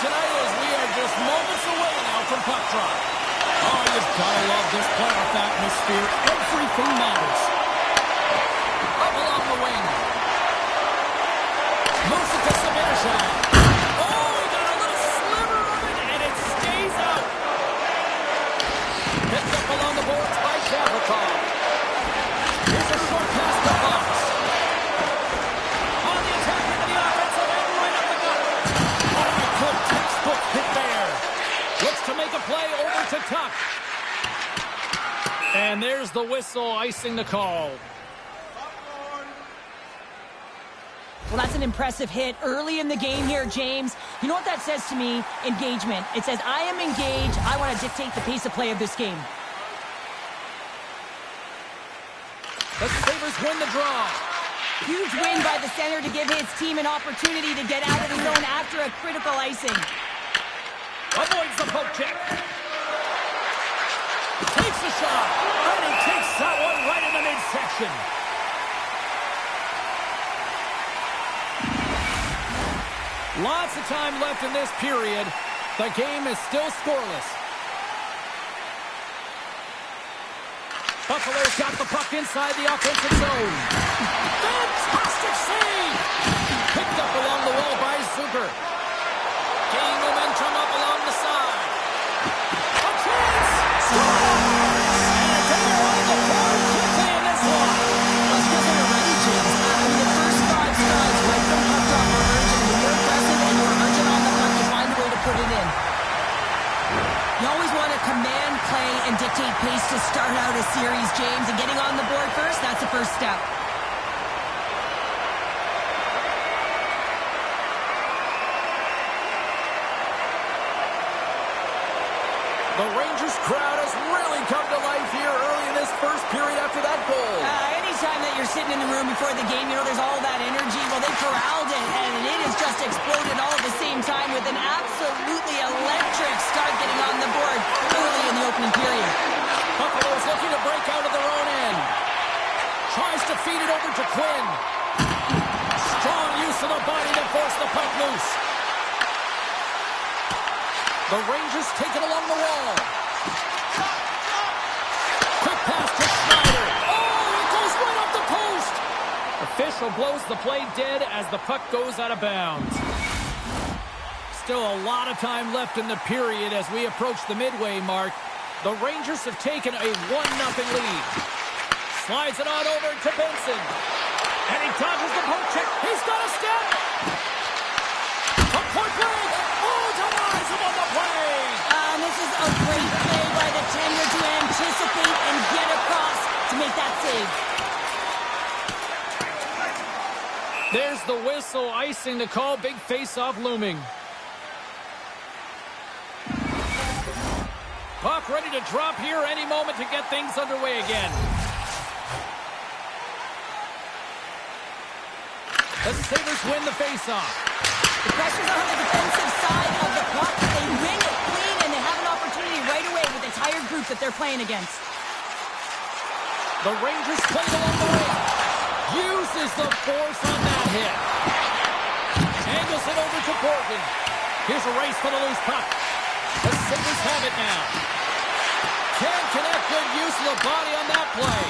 tonight as we are just moments away now from puck drop. Oh, you've got to love this playoff atmosphere. Everything matters. Up along the wing. Moves it to H.M.J.A. Oh, he got a little sliver of it, and it stays out. Picked up along the boards by H.M.J.A. Here's a short pass to Fox. On the attack into the offensive end, right up the gut. Oh, a good textbook hit there. Looks to make a play over to Tuck. And there's the whistle, icing the call. Well, that's an impressive hit early in the game here, James. You know what that says to me? Engagement. It says, I am engaged. I want to dictate the pace of play of this game. The Sabres win the draw. Huge win by the center to give his team an opportunity to get out of the zone after a critical icing. Avoids the poke check. Takes the shot. And he takes that one right in the midsection. Lots of time left in this period. The game is still scoreless. Buffalo's got the puck inside the offensive zone. Fantastic save! Picked up along the wall by Zucker. Gaining momentum up along the side. A chance! And a taker on the board quickly in this one. Let's get them ready, James. The first 5 strides right from puck drop were urgent. You were aggressive and you were urgent on the puck to find a way to put it in. You always want to command play and dictate pace to start out a series, James. And getting on the board first, that's the first step. The Rangers crowd has really come to life here early in this first period after that goal. Anytime that you're sitting in the room before the game, you know, there's all that energy. Well, they corralled it, and it has just exploded all at the same time with an absolutely electric start getting on the board early in the opening period. Buffalo's looking to break out of their own end. Tries to feed it over to Quinn. Strong use of the body to force the puck loose. The Rangers take it along the wall. Quick pass to Schneider. Oh, it goes right off the post. Official blows the play dead as the puck goes out of bounds. Still a lot of time left in the period as we approach the midway mark. The Rangers have taken a 1-0 lead. Slides it on over to Benson. And he dodges the poke check. He's got a step. A point blank. Oh, denies him on the play. This is a great play by the tender to anticipate and get across to make that save. There's the whistle, icing the call. Big face-off looming. Puck ready to drop here any moment to get things underway again. The Sabres win the face-off. The pressure's on the defensive side of the puck. They win it clean, and they have an opportunity right away with the tired group that they're playing against. The Rangers play it along the wing. Uses the force on that hit. Angles it over to Borgen. Here's a race for the loose puck. The Sabres have it now. Can't connect. Good use of the body on that play.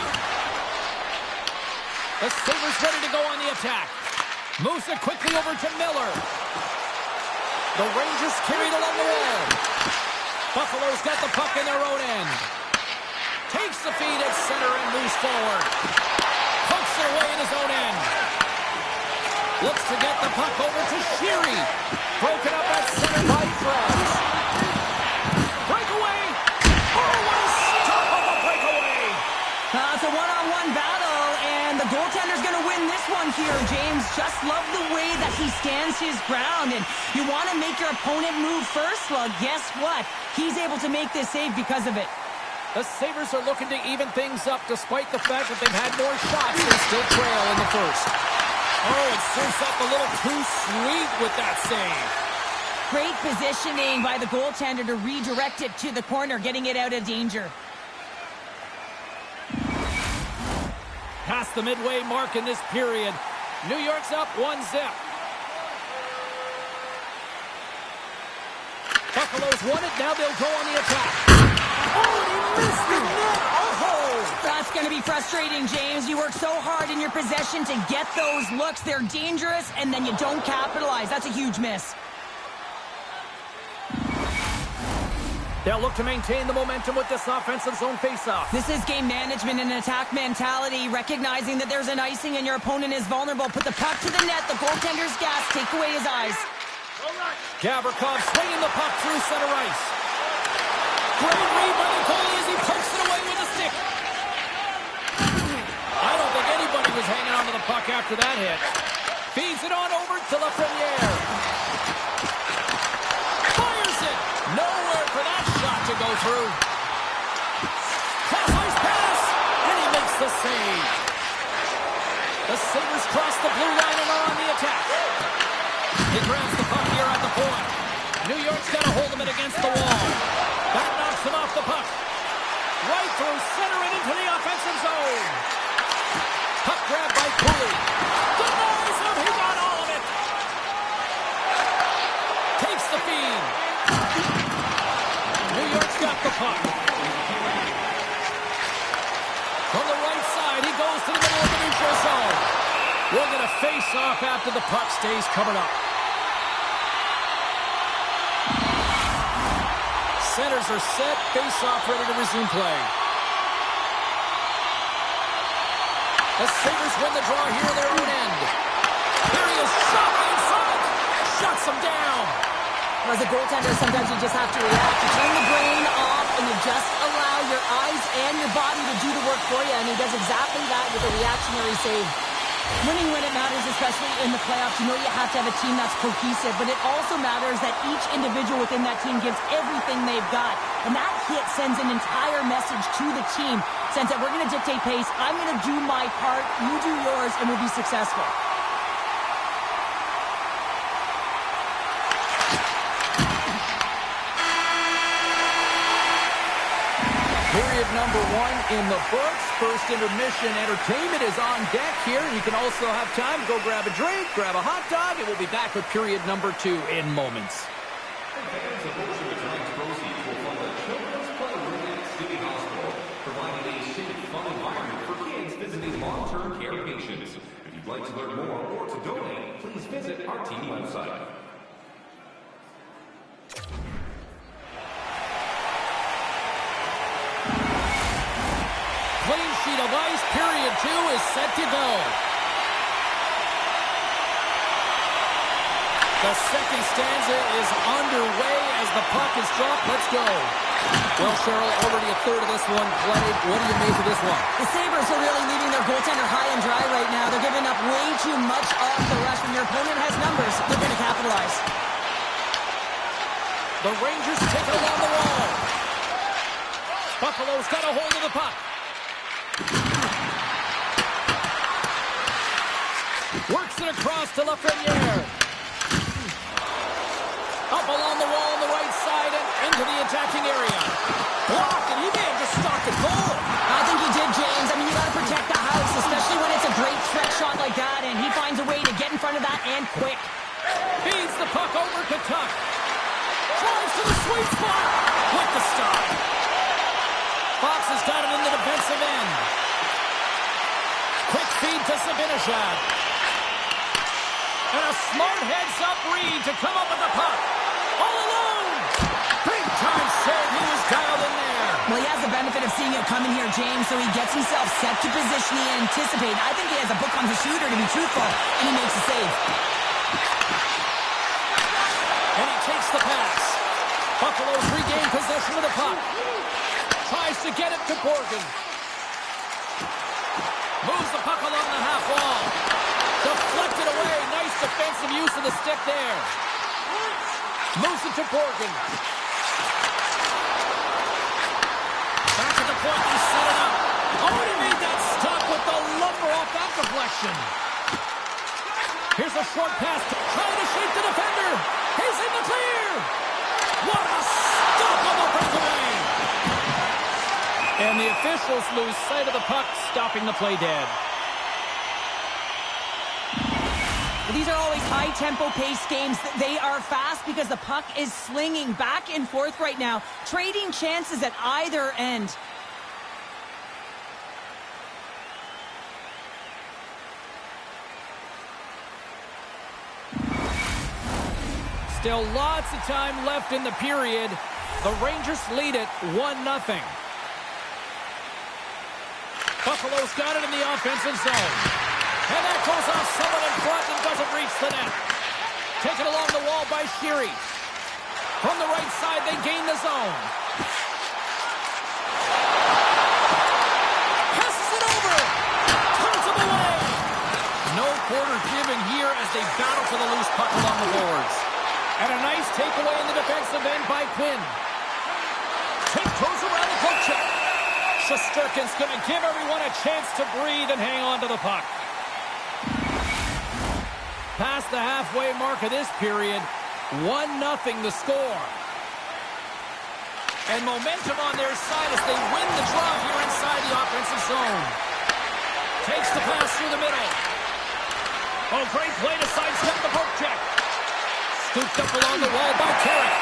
The Sabres ready to go on the attack. Moves it quickly over to Miller. The Rangers carried along the wall. Buffalo's got the puck in their own end. Takes the feed at center and moves forward. Pokes it away in his own end. Looks to get the puck over to Sheary. Broken up at center by Krebs. Breakaway. Oh, what a stop of the breakaway. It's a one-on-one battle, and the goaltender's going to win this one here, James. Just love the way that he stands his ground, and you want to make your opponent move first? Well, guess what? He's able to make this save because of it. The Sabres are looking to even things up despite the fact that they've had more shots and still trail in the first. Oh, it serves up a little too sweet with that save. Great positioning by the goaltender to redirect it to the corner, getting it out of danger. Past the midway mark in this period. New York's up 1-0. Buffalo's won it. Now they'll go on the attack. Oh, he missed the net. Oh! That's going to be frustrating, James. You work so hard in your possession to get those looks. They're dangerous, and then you don't capitalize. That's a huge miss. They'll look to maintain the momentum with this offensive zone faceoff. This is game management and attack mentality, recognizing that there's an icing and your opponent is vulnerable. Put the puck to the net, the goaltender's gas, take away his eyes. Gavrikov swinging the puck through center ice. Great read by the goalie as he pokes it away with a stick. I don't think anybody was hanging on to the puck after that hit. Feeds it on over to Lafreniere. Fires it. Nowhere for that shot to go through. Cross-ice pass, and he makes the save. The Sabres cross the blue line and are on the attack. He grabs the puck here at the point. New York's got to hold him against the wall. That knocks him off the puck. Right through center and into the offensive zone. Puck grab by Cooley. Denies him. He got all of it. Takes the feed. New York's got the puck. From the right side, he goes to the middle of the neutral zone. We're going to face off after the puck stays coming up. Centers are set, face-off ready to resume play. The Sabres win the draw here, their own end. Here he is, shot in front, shuts him down. As a goaltender, sometimes you just have to react. You turn the brain off and you just allow your eyes and your body to do the work for you, and he does exactly that with a reactionary save. Winning when it matters, especially in the playoffs, you know you have to have a team that's cohesive, but it also matters that each individual within that team gives everything they've got. And that hit sends an entire message to the team, since that we're going to dictate pace, I'm going to do my part, you do yours, and we'll be successful. Period number 1 in the books. First intermission entertainment is on deck here. You can also have time to go grab a drink, grab a hot dog, and we'll be back with period number 2 in moments. Fans, a portion of tonight's proceeds will fund the Children's Playroom at City Hospital, providing a safe, fun environment for kids visiting long-term care patients. If you'd like to learn more or to donate, please visit our team website. Clean sheet of ice, period 2 is set to go. The second stanza is underway as the puck is dropped. Let's go. Well, Cheryl, already a third of this one played. What do you make of this one? The Sabres are really leaving their goaltender high and dry right now. They're giving up way too much off the rush. When your opponent has numbers, they're going to capitalize. The Rangers take it along the wall. Buffalo's got a hold of the puck. Works it across to Lafreniere. Up along the wall on the right side and into the attacking area. Blocked, and he may have just stopped the goal. I think he did, James. I mean, you got to protect the house, especially when it's a great stretch shot like that, and he finds a way to get in front of that and quick. Feeds the puck over to Tuck. Drives to the sweet spot with the stop. Fox has got it in the defensive end. Quick feed to Zibanejad. And a smart heads-up read to come up with the puck. All alone. Big-time save. He was dialed in there. Well, he has the benefit of seeing it coming here, James, so he gets himself set to position he anticipated. I think he has a book on the shooter, to be truthful, and he makes a save. And he takes the pass. Buffalo's regain possession of the puck. Tries to get it to Borgen. Moves the puck along the half wall. Deflected away. Nice defensive use of the stick there. Moves it to Borgen. Back at the point, he set it up. Oh, he made that stop with the lumber off that deflection. Here's a short pass. Trying to shake the defender. He's in the clear. What a stop on the breakaway. And the officials lose sight of the puck, stopping the play dead. These are always high-tempo pace games. They are fast because the puck is slinging back and forth right now, trading chances at either end. Still lots of time left in the period. The Rangers lead it 1-0. Buffalo's got it in the offensive zone. And that goes off someone in front and doesn't reach the net. Taken along the wall by Sheary. From the right side, they gain the zone. Passes it over. Turns him away. No quarter given here as they battle for the loose puck along the boards. And a nice takeaway in the defensive end by Quinn. Tiptoes around the poke check. Shesterkin's going to give everyone a chance to breathe and hang on to the puck. Past the halfway mark of this period, 1-0 the score. And momentum on their side as they win the draw here inside the offensive zone. Takes the pass through the middle. Oh, great play to sidestep the poke check. Scooped up along the wall by Carrick.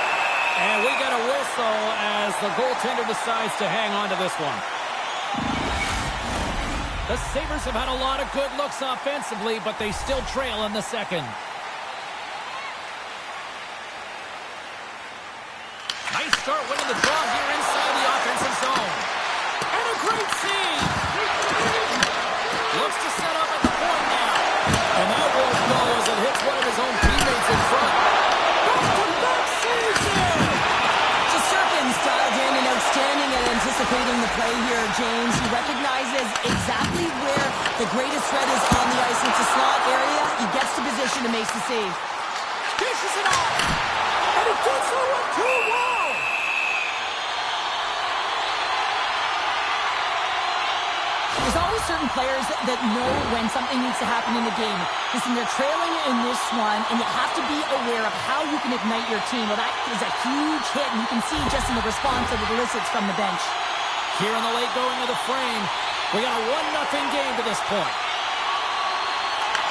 And we got a whistle as the goaltender decides to hang on to this one. The Sabres have had a lot of good looks offensively, but they still trail in the second. Nice start winning the draw here inside the offensive zone. And a great save. Looks to set up at the point now. And that won't go as it hits one of his own teammates in front. Back-to-back saves here. Shesterkin's dialed in and outstanding at anticipating the play here, James. He recognizes exactly where the greatest threat is on the ice. It's a slot area. He gets to position and makes the save. Dishes it off. And he gets it with 2. Wow. There's always certain players that know when something needs to happen in the game. Listen, they're trailing in this one, and you have to be aware of how you can ignite your team. Well, that is a huge hit, and you can see just in the response that it elicits from the bench. Here in the late going of the frame, we got a 1-0 game to this point.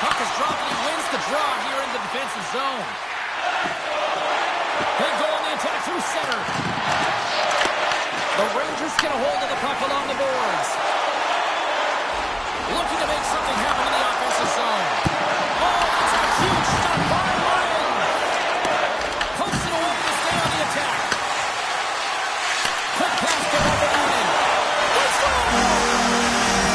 Puck is dropped, and he wins the draw here in the defensive zone. They go on the attack through center. The Rangers get a hold of the puck along the boards. Looking to make something happen in the offensive zone. Oh, it's a huge stop by Ryan. Pokes it away to stay on the attack. Quick pass to Ryan. Good shot.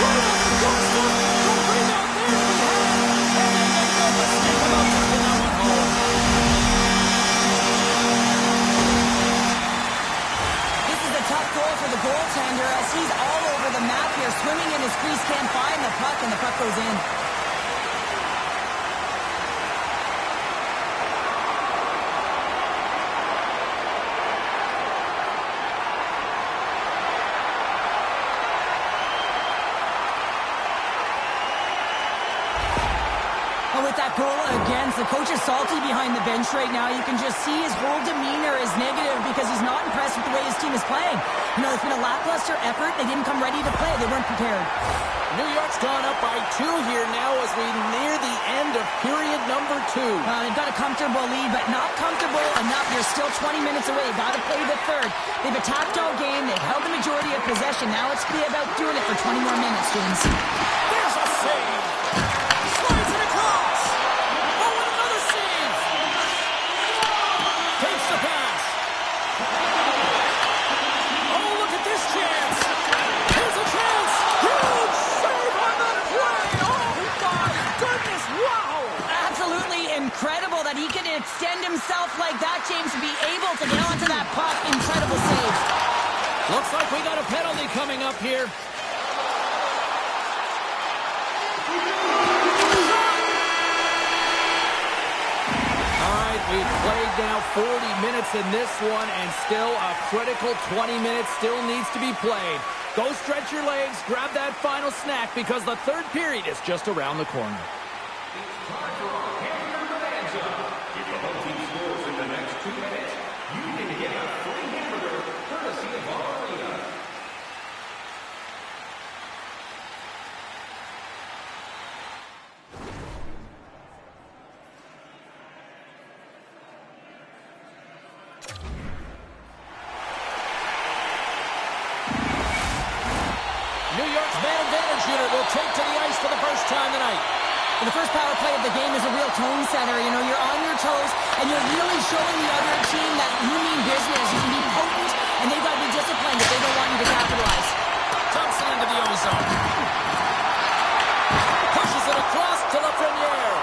Right on the doorstep. The rebound there to be had. And then they go to sneak about taking that one home. This is a tough goal for the goaltender as he's all over the map here, swimming in his crease, can't find the puck, and the puck goes in. Well, with that goal against, the coach is salty behind the bench right now. You can just see his whole demeanor is negative because he's not impressed with the way his team is playing. You know, it's been a lackluster effort. They didn't come ready to play. They weren't prepared. New York's gone up by 2 here now as we near the end of period number 2. They've got a comfortable lead, but not comfortable enough. You're still 20 minutes away. You've got to play the third. They've attacked all game. They've held the majority of possession. Now it's about doing it for 20 more minutes, James. There's a save. Slides it across. Oh, and another save. Takes the pass. Oh, look at this chance. Here's a chance. Huge save on the play. Oh, my goodness. Wow. Absolutely incredible that he can extend himself like that, James, and be able to get onto that puck. Incredible save. Looks like we got a penalty coming up here. We've played now 40 minutes in this one, and still a critical 20 minutes still needs to be played. Go stretch your legs, grab that final snack, because the third period is just around the corner. It's time for a hamburger bonanza. If the home team scores in the next 2 minutes, you can get a free hamburger courtesy of our arena. New York's man advantage unit will take to the ice for the first time tonight. And the first power play of the game is a real tone setter. You know, you're on your toes, and you're really showing the other team that you mean business. You can be potent, and they've got to be disciplined if they don't want you to capitalize. Thompson into the ozone. Pushes it across to Lafreniere.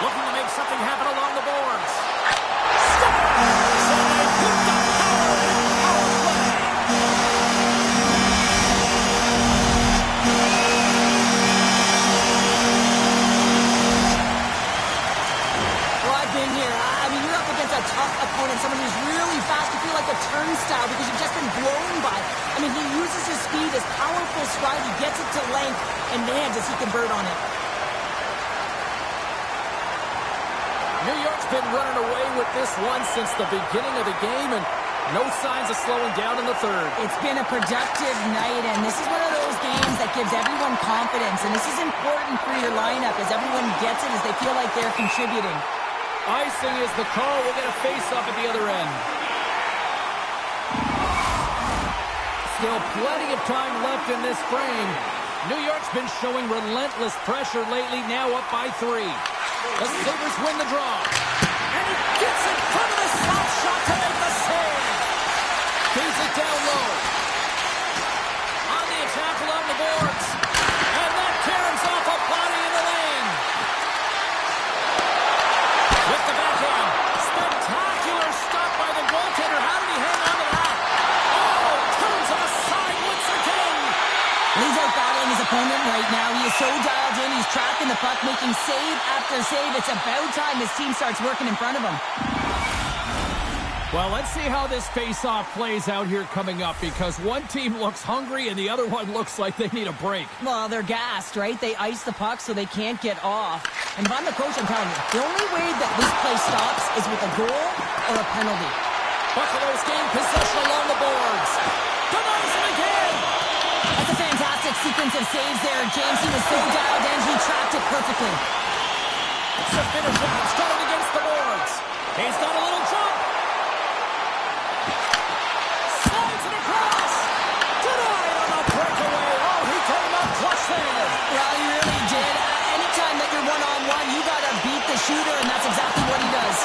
Looking to make something happen along the boards. Stop! So they picked up power in power play. Well, I've been here. I mean, you're up against a tough opponent, someone who's really fast. You feel like a turnstile because you've just been blown by. I mean, he uses his speed, his powerful stride. He gets it to length, and man, does he convert on it. New York's been running away with this one since the beginning of the game, and no signs of slowing down in the third. It's been a productive night, and this is one of those games that gives everyone confidence, and this is important for your lineup as everyone gets it, as they feel like they're contributing. Icing is the call. We'll get a face-off at the other end. Still plenty of time left in this frame. New York's been showing relentless pressure lately, now up by 3. The Sabres win the draw. And he gets in front of the slot shot to make the save. Feeds it down low. On the attack along the boards. And that caroms off a body in the lane. With the backhand. Spectacular stop by the goaltender. How did he hang on to that? Oh, turns aside once again. He's out battling his opponent right now. He is so dialed in. He's tracking the puck, making save after save. It's about time his team starts working in front of him. Well, let's see how this face-off plays out here coming up, because one team looks hungry and the other one looks like they need a break. Well, they're gassed, right? They ice the puck so they can't get off. And if I'm the coach, I'm telling you, the only way that this play stops is with a goal or a penalty. Buffalo's gain possession along the boards. Denies him again. That's a fantastic sequence of saves there. James, he was so dialed in, he tracked it perfectly. Zibanejad started against the boards. He's got a little jump. Slides it across. Denied on the breakaway. Oh, he came up clutch there. Well, he really did. Anytime that you're one-on-one, you got to beat the shooter, and that's exactly what he does.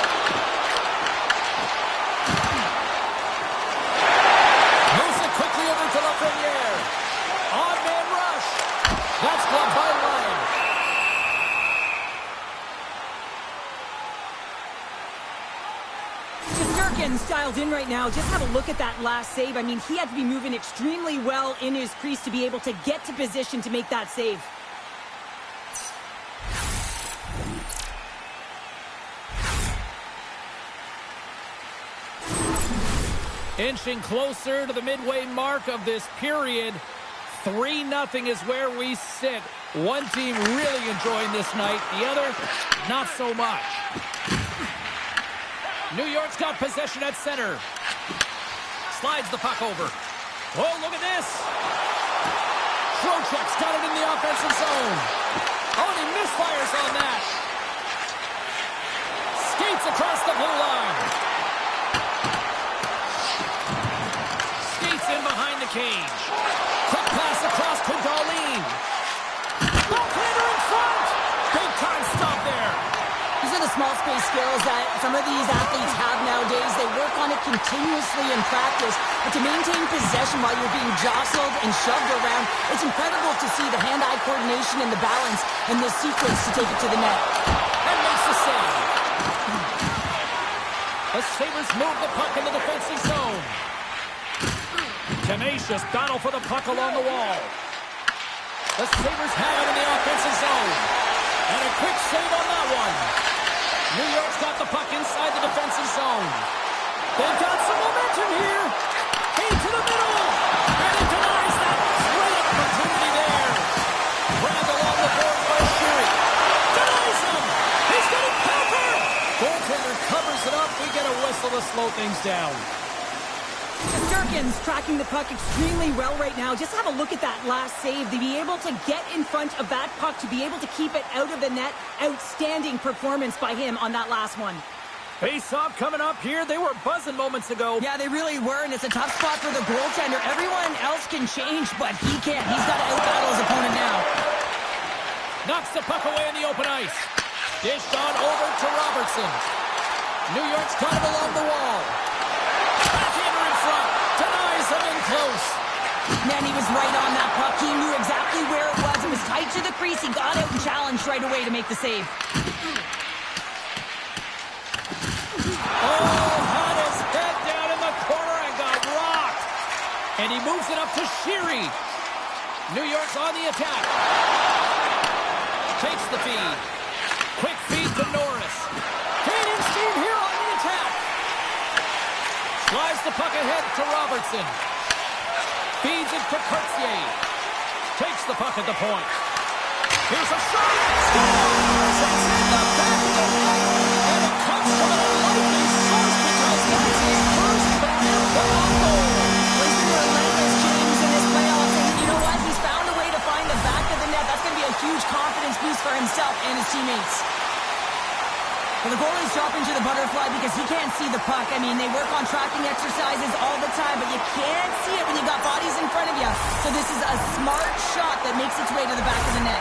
Moves it quickly over to Lafreniere. Odd man rush. That's blocked by Ryan. Durkin's dialed in right now. Just have a look at that last save. I mean, he had to be moving extremely well in his crease to be able to get to position to make that save. Inching closer to the midway mark of this period. 3-0 is where we sit. One team really enjoying this night. The other, not so much. New York's got possession at center. Slides the puck over. Oh, look at this. Trocheck's got it in the offensive zone. Oh, and he misfires on that. Skates across the blue line. Skates in behind the cage. Quick pass across to Darlene. Backlander in front. Big time stop there. These are the small space skills that some of these athletes have nowadays. They work on it continuously in practice. But to maintain possession while you're being jostled and shoved around, it's incredible to see the hand-eye coordination and the balance in this sequence to take it to the net. And makes the save. The Sabres move the puck in the defensive zone. Tenacious battle for the puck along the wall. The Sabres have it in the offensive zone. And a quick save on that one. New York's got the puck inside the defensive zone. They've got some momentum here. Hey, to the middle. And he denies that. Great opportunity there. Grabbed along the board by Sheary. Denies him. He's getting covered. Goaltender covers it up. We get a whistle to slow things down. Durkin's tracking the puck extremely well right now. Just have a look at that last save. To be able to get in front of that puck, to be able to keep it out of the net. Outstanding performance by him on that last one. Face-off coming up here. They were buzzing moments ago. Yeah, they really were, and it's a tough spot for the goaltender. Everyone else much can change, but he can't. He's got to out-battle his opponent now. Knocks the puck away in the open ice. Dished on over to Robertson. New York's got him along the wall. Backhander in front. Denies him in close. Man, he was right on that puck. He knew exactly where it was. It was tight to the crease. He got out and challenged right away to make the save. Oh, had his head down in the corner and got rocked. And he moves it up to Sheary. New York's on the attack. Takes the feed. Quick feed to Norris. Canadian steam here on the attack. Slides the puck ahead to Robertson. Feeds it to Courtier. Takes the puck at the point. Here's a shot. Scores! It's in the back of the net. And it comes from an unlikely source because that's his first career playoff goal. He's been relentless, James, in this playoffs. And you know what? He's found a way to find the back of the net. That's going to be a huge confidence boost for himself and his teammates. Well, the goalie's dropping to the butterfly because he can't see the puck. I mean, they work on tracking exercises all the time, but you can't see it when you got bodies in front of you. So this is a smart shot that makes its way to the back of the net.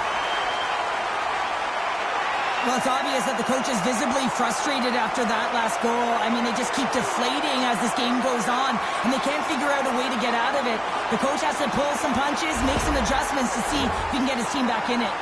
Well, it's obvious that the coach is visibly frustrated after that last goal. I mean, they just keep deflating as this game goes on, and they can't figure out a way to get out of it. The coach has to pull some punches, make some adjustments to see if he can get his team back in it.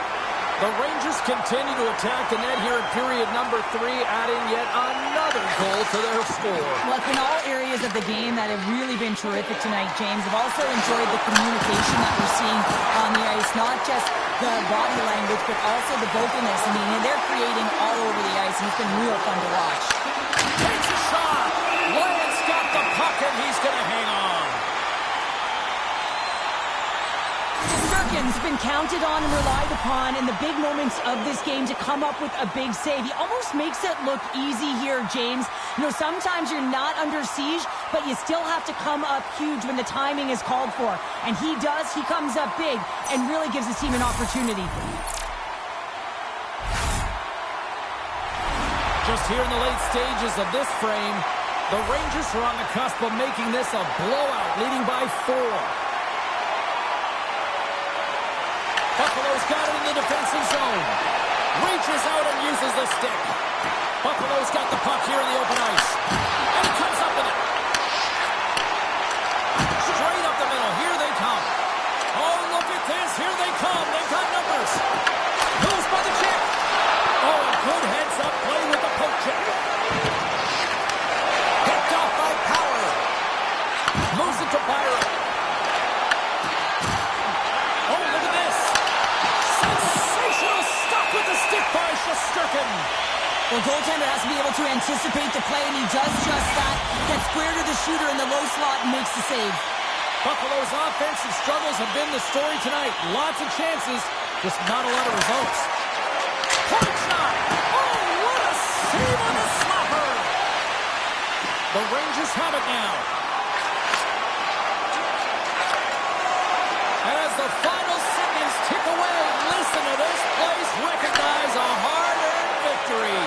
The Rangers continue to attack the net here in period number 3, adding yet another goal to their score. Well, in all areas of the game that have really been terrific tonight, James. I've also enjoyed the communication that we're seeing on the ice, not just the body language, but also the vocalness. I mean, they're creating all over the ice, and it's been real fun to watch. Takes a shot. Wyatt's got the puck, and he's going to hang on. Shesterkin's been counted on and relied upon in the big moments of this game to come up with a big save. He almost makes it look easy here, James. You know, sometimes you're not under siege, but you still have to come up huge when the timing is called for. And he does. He comes up big and really gives his team an opportunity. Just here in the late stages of this frame, the Rangers are on the cusp of making this a blowout, leading by 4. Buffalo's got it in the defensive zone. Reaches out and uses the stick. Buffalo's got the puck here in the open ice. And he comes up with it. Straight up the middle. Here they come. Oh, look at this. Here they come. They've got numbers. Moves by the kick. Oh, a good heads-up play with the poke check. Picked off by Power. Moves it to Byron. Oh, look at this. Sensational stop with the stick by Shesterkin. Well, goaltender has to be able to anticipate the play, and he does just that. Gets square to the shooter in the low slot and makes the save. Buffalo's offensive struggles have been the story tonight. Lots of chances, just not a lot of results. Point shot! Oh, what a save on the slapper! The Rangers have it now. As the final seconds tick away, listen to this place recognize a hard-earned victory.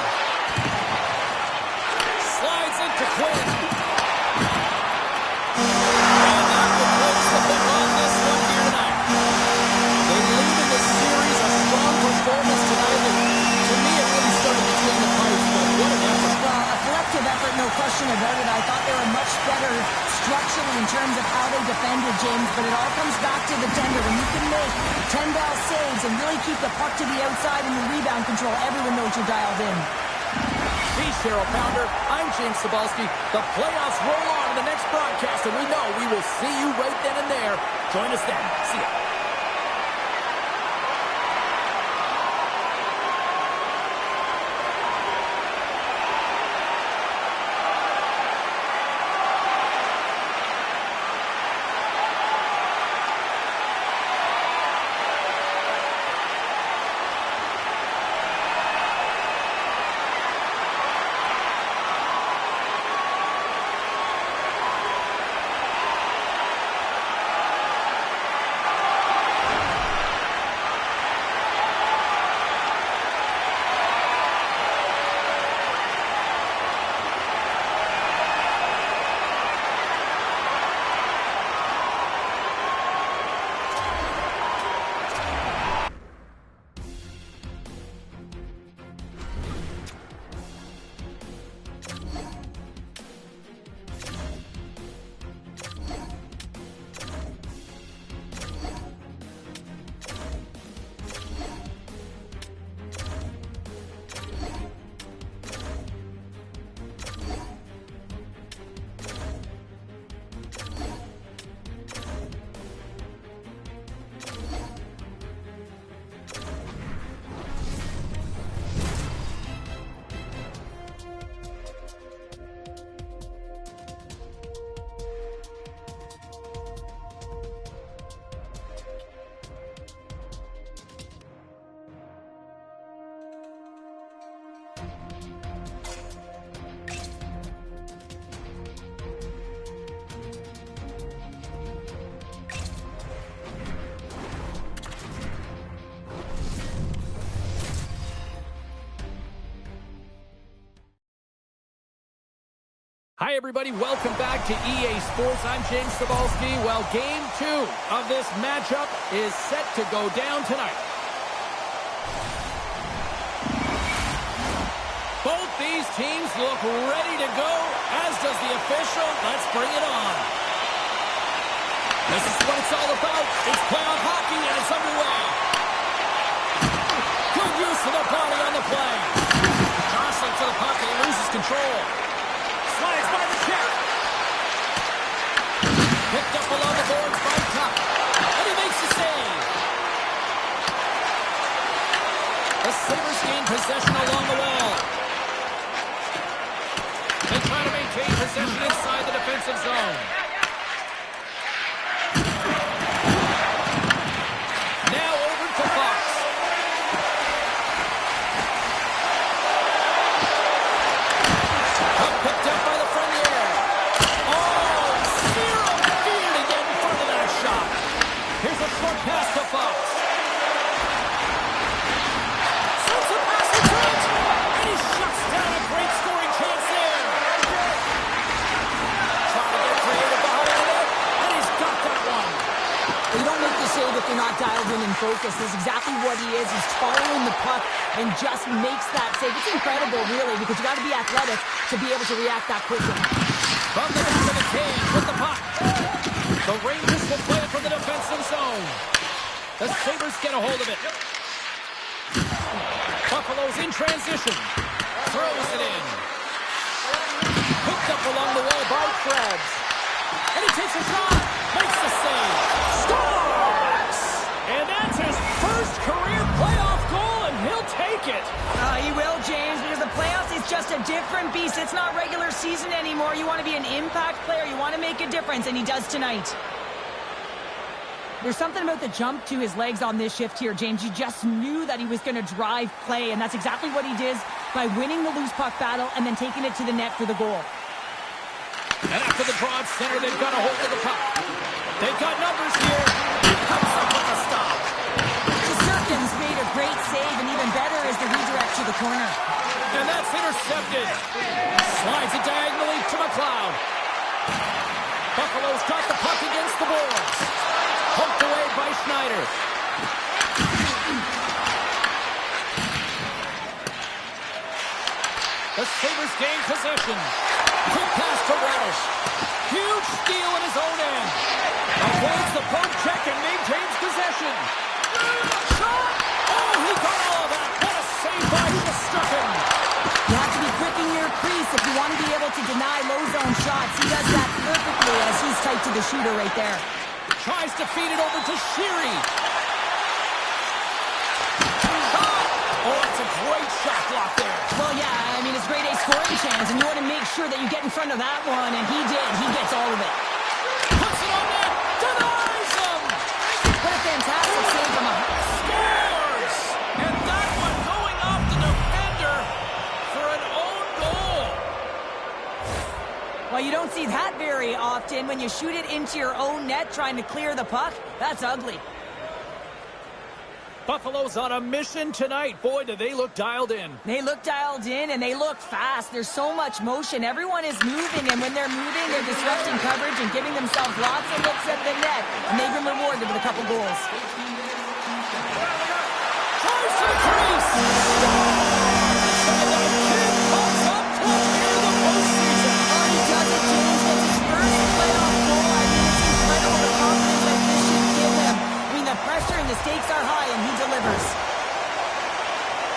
Slides into Quinn. And that will close the book on this one here tonight. They lead in the series, a strong performance tonight. And to me, it really started between the pipes, but what an effort. Well, a collective effort, no question about it. I thought they were much better structurally in terms of how they defended, James, but it all comes back to the tender. When you can make 10-ball saves and really keep the puck to the outside and the rebound control, everyone knows you're dialed in. He's Cheryl Pounder. I'm James Cebulski. The playoffs roll on in the next broadcast, and we know we will see you right then and there. Join us then. See ya. Hi, everybody. Welcome back to EA Sports. I'm James Cebulski. Well, Game 2 of this matchup is set to go down tonight. Both these teams look ready to go, as does the official. Let's bring it on. This is what it's all about. It's playoff hockey, and it's underway. Good use of the body on the play. Jostling for the puck, and he loses control. Slides by the check. Picked up along the boards by Tuck. And he makes the save. The Sabres gain possession along the wall. They try to maintain possession inside the defensive zone. Now over to Fox. Picked up by the Frenier. Oh, zero fear to get in front of that shot. Here's a short pass to Fox. Sends a pass in front. And he shuts down a great scoring chance there. Trying to get creative behind the net. And he's got that one. You don't make the save if you're not dialed in and focused. That's exactly what he is. He's following the puck and just makes that save. It's incredible, really, because you got to be athletic to be able to react that quickly. From the back of the cage with the puck. The Rangers will play it from the defensive zone. The Sabres get a hold of it. Buffalo's in transition. Throws it in. Picked up along the wall by Krebs. And he takes a shot. Makes the save. Scores! And that's his first career playoff goal, and he'll take it. He will, James, because the playoffs is just a different beast. It's not regular season anymore. You want to be an impact player. You want to make a difference, and he does tonight. There's something about the jump to his legs on this shift here, James. You just knew that he was going to drive play, and that's exactly what he did by winning the loose puck battle and then taking it to the net for the goal. And after the draw at center, they've got a hold of the puck. They've got numbers here. Comes up with a stop. Sirkin's made a great save, and even better is the redirect to the corner. And that's intercepted. Slides it diagonally to McLeod. Buffalo's got the puck against the boards. Poked away by Schneider. The Sabres gain possession. Quick pass to Reddish. Huge steal in his own end. Avoids the poke check and maintains possession. Shot! Oh, he got all of that. What a save by Shesterkin. You have to be quick in your crease if you want to be able to deny low zone shots. He does that perfectly as he's tight to the shooter right there. Tries to feed it over to Sheary. Oh, that's a great shot block there. Well, yeah, I mean, it's grade A scoring chance, and you want to make sure that you get in front of that one, and he did. He gets all of it. Puts it on net. Denies him. What a fantastic save from him. Scores! And that one going off the defender for an own goal. Well, you don't see that very often when you shoot it into your own net trying to clear the puck. That's ugly. Buffalo's on a mission tonight. Boy, do they look dialed in. They look dialed in, and they look fast. There's so much motion. Everyone is moving, and when they're moving, they're disrupting coverage and giving themselves lots of looks at the net, and they've been rewarded with a couple goals. Tries to the crease. And the kid comes up to near the postseason. Oh, he does it, James. That's his first playoff goal. I mean, it's incredible the confidence that this should give him. I mean, the pressure and the stakes are high, and he delivers.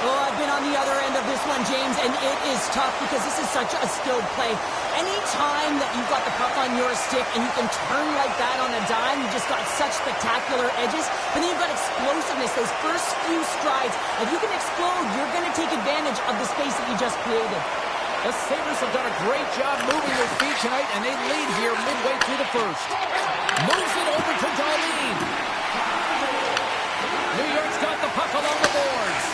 Oh, I've been on the other end of this one, James, and it is tough because this is such a skilled play. Any time that you've got the puck on your stick and you can turn like that on a dime, you've just got such spectacular edges. But then you've got explosiveness, those first few strides. If you can explode, you're going to take advantage of the space that you just created. The Sabres have done a great job moving their feet tonight, and they lead here midway through the first. Moves it over to Darlene. New York's got the puck along the boards.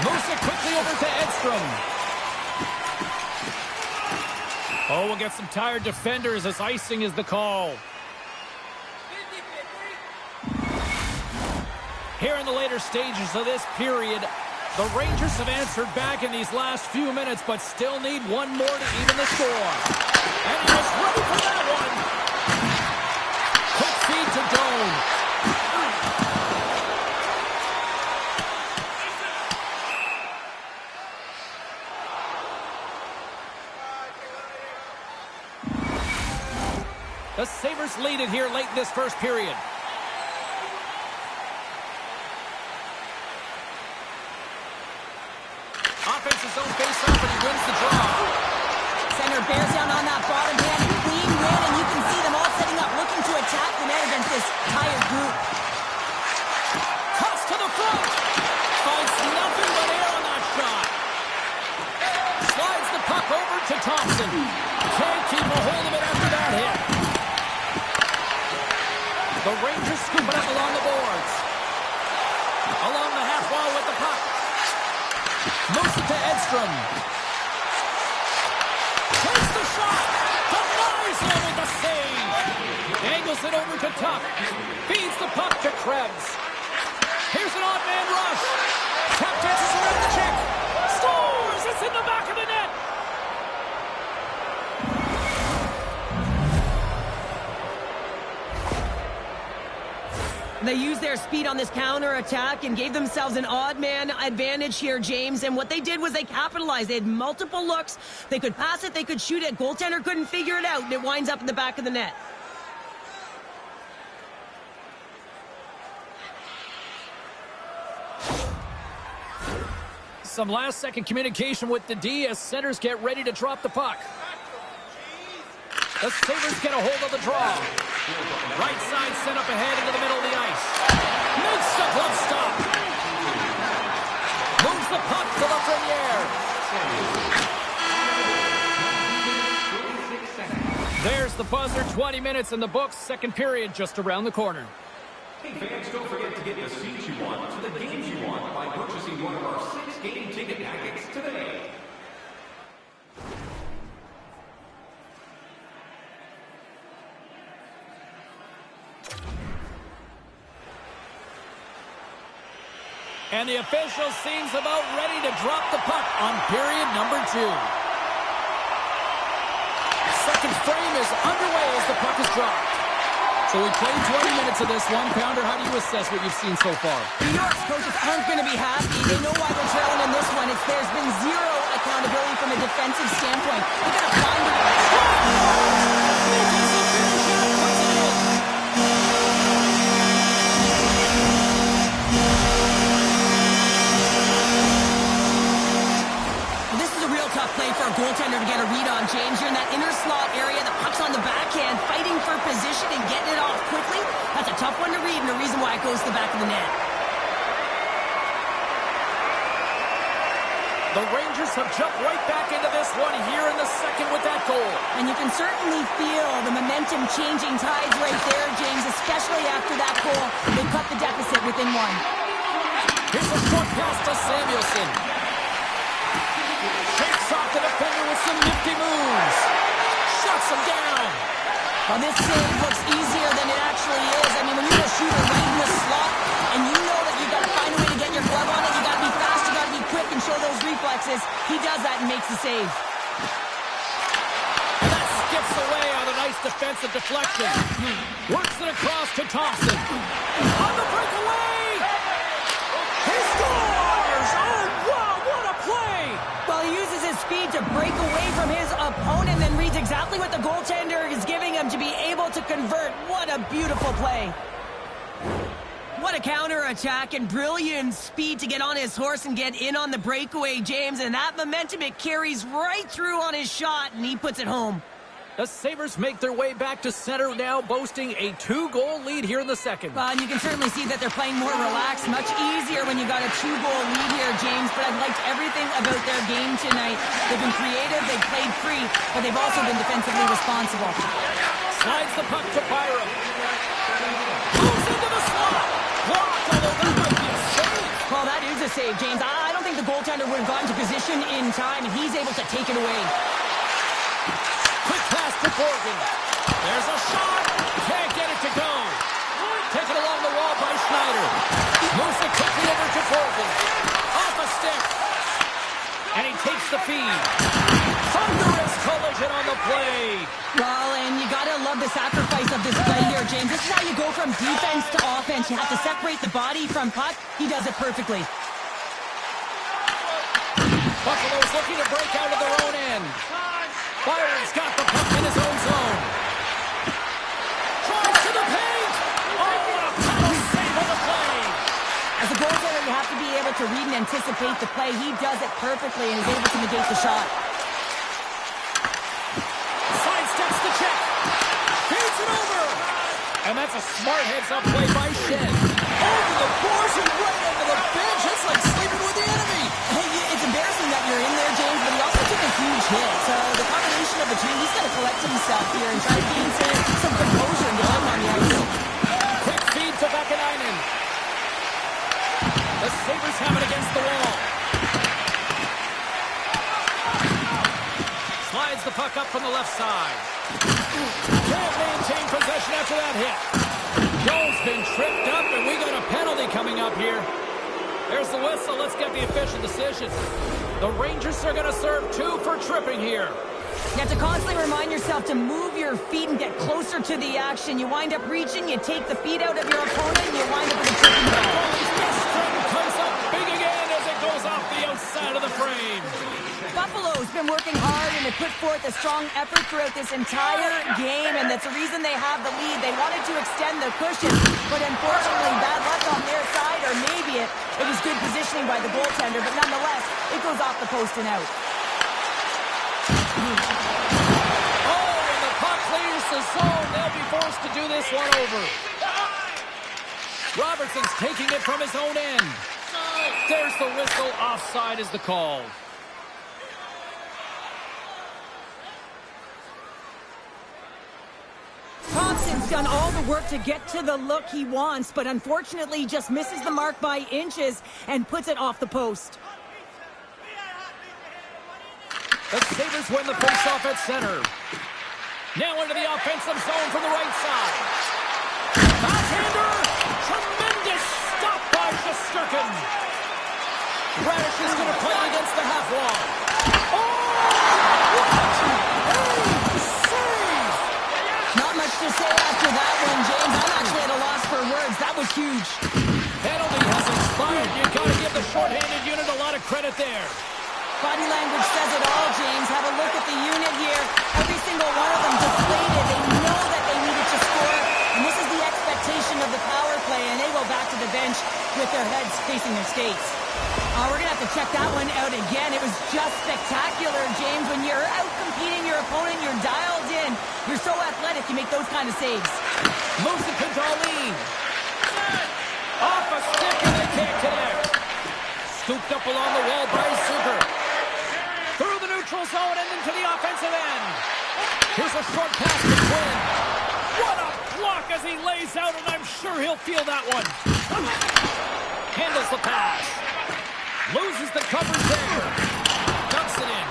Moves it quickly over to Edstrom. Oh, we'll get some tired defenders as icing is the call. Here in the later stages of this period, The Rangers have answered back in these last few minutes, but still need one more to even the score. And he was ready for that one. Quick feed to Doan. The Sabres lead it here late in this first period. Offense's own face-off, and he wins the draw. Center bears down on that bottom hand. Clean win, and you can see them all setting up, looking to attack the net against this tired group. Toss to the front. Finds nothing but air on that shot. Slides the puck over to Thompson. Can't keep a hold of it after that hit. The Rangers scoop it up along the boards. Along the half wall with the puck. Moves it to Edstrom. Takes the shot. Denies him with the save. Angles it over to Tuck. Feeds the puck to Krebs. Here's an odd man rush. Tap dances around the check. Scores! It's in the back of the net. They used their speed on this counter-attack and gave themselves an odd man advantage here, James. And what they did was they capitalized. They had multiple looks. They could pass it. They could shoot it. Goaltender couldn't figure it out, and it winds up in the back of the net. Some last-second communication with the D as centers get ready to drop the puck. The Sabres get a hold of the draw. Right side sent up ahead into the middle of the ice. Makes the glove stop. Moves the puck to Lafreniere. There's the buzzer. 20 minutes in the books. Second period just around the corner. Hey fans, don't forget to get the seats you want to the games you want by purchasing one of our 6 game ticket packets today. And the official seems about ready to drop the puck on period number 2. Second frame is underway as the puck is dropped. So we played 20 minutes of this one. Pounder, how do you assess what you've seen so far? New York's coaches aren't going to be happy. They know why they're trailing in this one. There's been zero accountability from a defensive standpoint. They've got to find a play for a goaltender to get a read on, James. You're in that inner slot area. The puck's on the backhand, fighting for position and getting it off quickly. That's a tough one to read, and the reason why it goes to the back of the net. The Rangers have jumped right back into this one here in the second with that goal. And you can certainly feel the momentum changing tides right there, James, especially after that goal. They cut the deficit within one. Here's a short pass to Samuelson. Shakes off the defender with some nifty moves. Shuts him down. Well, this save looks easier than it actually is. I mean, when you're a shooter right in the slot, and you know that you've got to find a way to get your glove on it, you got to be fast, you got to be quick and show those reflexes. He does that and makes the save. And that skips away on a nice defensive deflection. Works it across to Thompson. On the breakaway! He scores! Oh, wow, what a play! Well, he uses his speed to break away from his opponent, then reads exactly what the goaltender is giving him to be able to convert. What a beautiful play. What a counterattack and brilliant speed to get on his horse and get in on the breakaway, James. And that momentum, it carries right through on his shot, and he puts it home. The Sabres make their way back to center now, boasting a 2-goal lead here in the second. And you can certainly see that they're playing more relaxed, much easier when you got a 2-goal lead here, James. But I've liked everything about their game tonight. They've been creative, they've played free, but they've also been defensively responsible. Slides the puck to Byram. Moves into the slot. Blocked, although that might be a save. Well, that is a save, James. I don't think the goaltender would have gotten to position in time, and he's able to take it away. Quick pass to Borgen. There's a shot. Can't get it to go. Taken along the wall by Schneider. Moves it quickly over to Borgen. Off a stick. And he takes the feed. Thunderous collision on the play. Well, and you got to love the sacrifice of this play here, James. This is how you go from defense to offense. You have to separate the body from puck. He does it perfectly. Buffalo's looking to break out of their own end. Byron's got the puck in his own zone. Tries to the paint. Oh, what a power save on the play. As a goaltender, you have to be able to read and anticipate the play. He does it perfectly and is able to negate the shot. Sidesteps the check. Feeds it over. And that's a smart heads-up play by Shen. Over the boards and right over the bench. It's like sleeping with the enemy. Hey, it's embarrassing that you're in there, James, but he also took a huge hit. So the combination of the two, he's got to collect himself here and try to gain some composure and get him on the ice. Quick feed to Vakanainen. The Sabres have it against the wall. Slides the puck up from the left side. Can't maintain possession after that hit. Jones been tripped up, and we got a penalty coming up here. There's the whistle. Let's get the official decision. The Rangers are going to serve 2 for tripping here. You have to constantly remind yourself to move your feet and get closer to the action. You wind up reaching, you take the feet out of your opponent, and you wind up with a tripping ball. This string comes up big again as it goes off the outside of the frame. Buffalo's been working hard and they put forth a strong effort throughout this entire game, and that's the reason they have the lead. They wanted to extend their cushion, but unfortunately bad luck on their side, or maybe it was good positioning by the goaltender, but nonetheless, it goes off the post and out. Oh, and the puck clears the zone. They'll be forced to do this one over. Robertson's taking it from his own end. There's the whistle. Offside is the call. Thompson's done all the work to get to the look he wants, but unfortunately just misses the mark by inches and puts it off the post. The Sabres win the faceoff at center. Now into the offensive zone from the right side. Backhander! Tremendous stop by Shesterkin. Radish is going to play against the half wall. Oh! What a save! Not much to say after that one, James. I'm actually at a loss for words. That was huge. Penalty has expired. You've got to give the shorthanded unit a lot of credit there. Body language says it all, James. Have a look at the unit here. Every single one of them deflated. They know that they needed to score, and this is the expectation of the power play, and they go back to the bench with their heads facing their skates. We're going to have to check that one out again. It was just spectacular, James. When you're out-competing your opponent, you're dialed in. You're so athletic, you make those kind of saves. Moves it to Darlene. Off a stick, and they can't connect. Scooped up along the wall by Zucker. Through the neutral zone and into the offensive end. Here's a short pass to Quinn. What a block as he lays out, and I'm sure he'll feel that one. Handles the pass. Loses the coverage there. Dumps it in.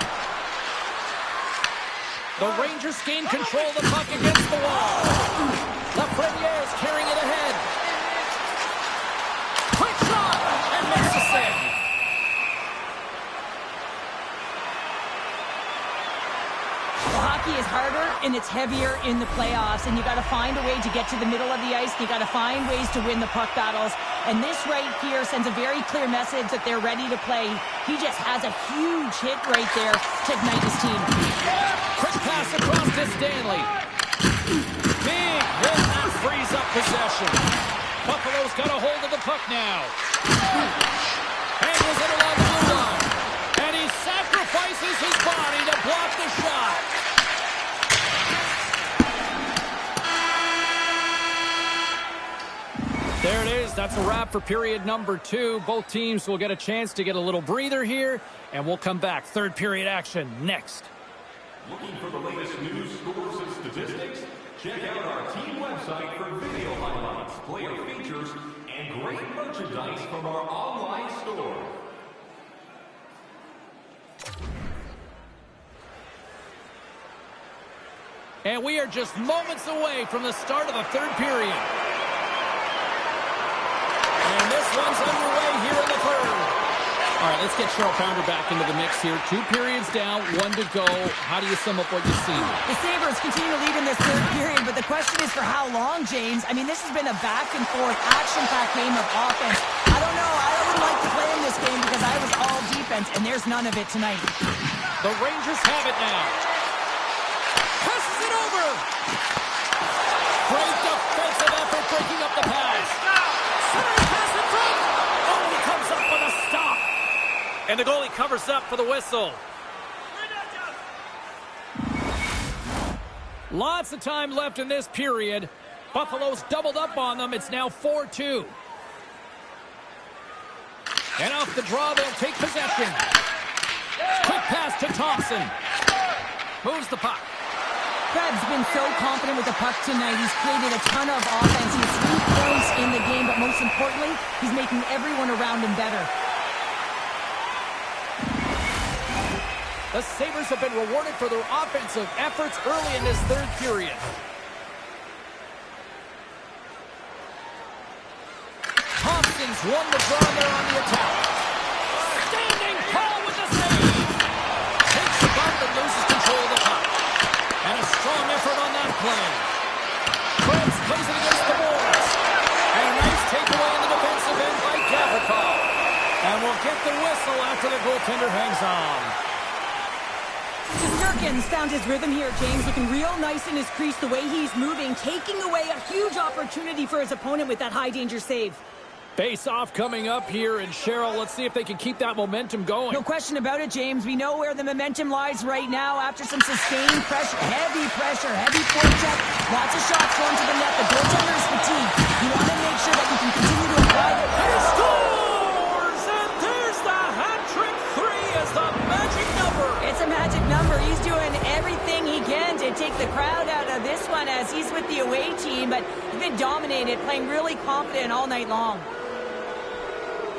The Rangers gain control of the puck against the wall. Lafreniere is carrying it ahead. Quick shot, and makes the save. Hockey is harder and it's heavier in the playoffs, and you got to find a way to get to the middle of the ice. You got to find ways to win the puck battles, and this right here sends a very clear message that they're ready to play. He just has a huge hit right there to ignite his team. Quick pass across to Stanley. Big hit that frees up possession. Buffalo's got a hold of the puck now. Angles it along the blue line, and he sacrifices his body to block the shot. There it is. That's a wrap for period number 2. Both teams will get a chance to get a little breather here, and we'll come back. Third period action next. Looking for the latest news, scores, and statistics? Check out our team website for video highlights, player features, and great merchandise from our online store. And we are just moments away from the start of the third period. And this one's underway here in the third. All right, let's get Cheryl Pounder back into the mix here. 2 periods down, 1 to go. How do you sum up what you see? The Sabres continue to lead in this third period, but the question is for how long, James? I mean, this has been a back-and-forth, action-packed game of offense. I don't know. I wouldn't like to play in this game because I was all defense, and there's none of it tonight. The Rangers have it now. Passes it over. Great defensive effort breaking up the pass. Center pass in front. Oh, he comes up with a stop. And the goalie covers up for the whistle. Lots of time left in this period. Buffalo's doubled up on them. It's now 4-2. And off the draw, they'll take possession. Quick pass to Thompson. Moves the puck. Krebs been so confident with the puck tonight. He's created a ton of offense. He has 3 points in the game, but most importantly, he's making everyone around him better. The Sabres have been rewarded for their offensive efforts early in this third period. Thompson's won the draw there on the attack. Standing tall with the save. Takes the bump and loses control of the puck. And a strong effort on that play. Krebs plays it against the boards. And a nice takeaway in the defensive end by Gavrikov. And we'll get the whistle after the goaltender hangs on. Shesterkin's found his rhythm here, James. Looking real nice in his crease, the way he's moving, taking away a huge opportunity for his opponent with that high-danger save. Face-off coming up here, and Cheryl, let's see if they can keep that momentum going. No question about it, James. We know where the momentum lies right now after some sustained pressure, heavy forecheck, lots of shots going to the net. The goaltender is fatigued. You want to make sure that you can continue to apply it. He scores! And there's the hat-trick 3 as the magic number. It's a magic number. He's doing everything he can to take the crowd out of this one as he's with the away team, but he's been dominated, playing really confident all night long.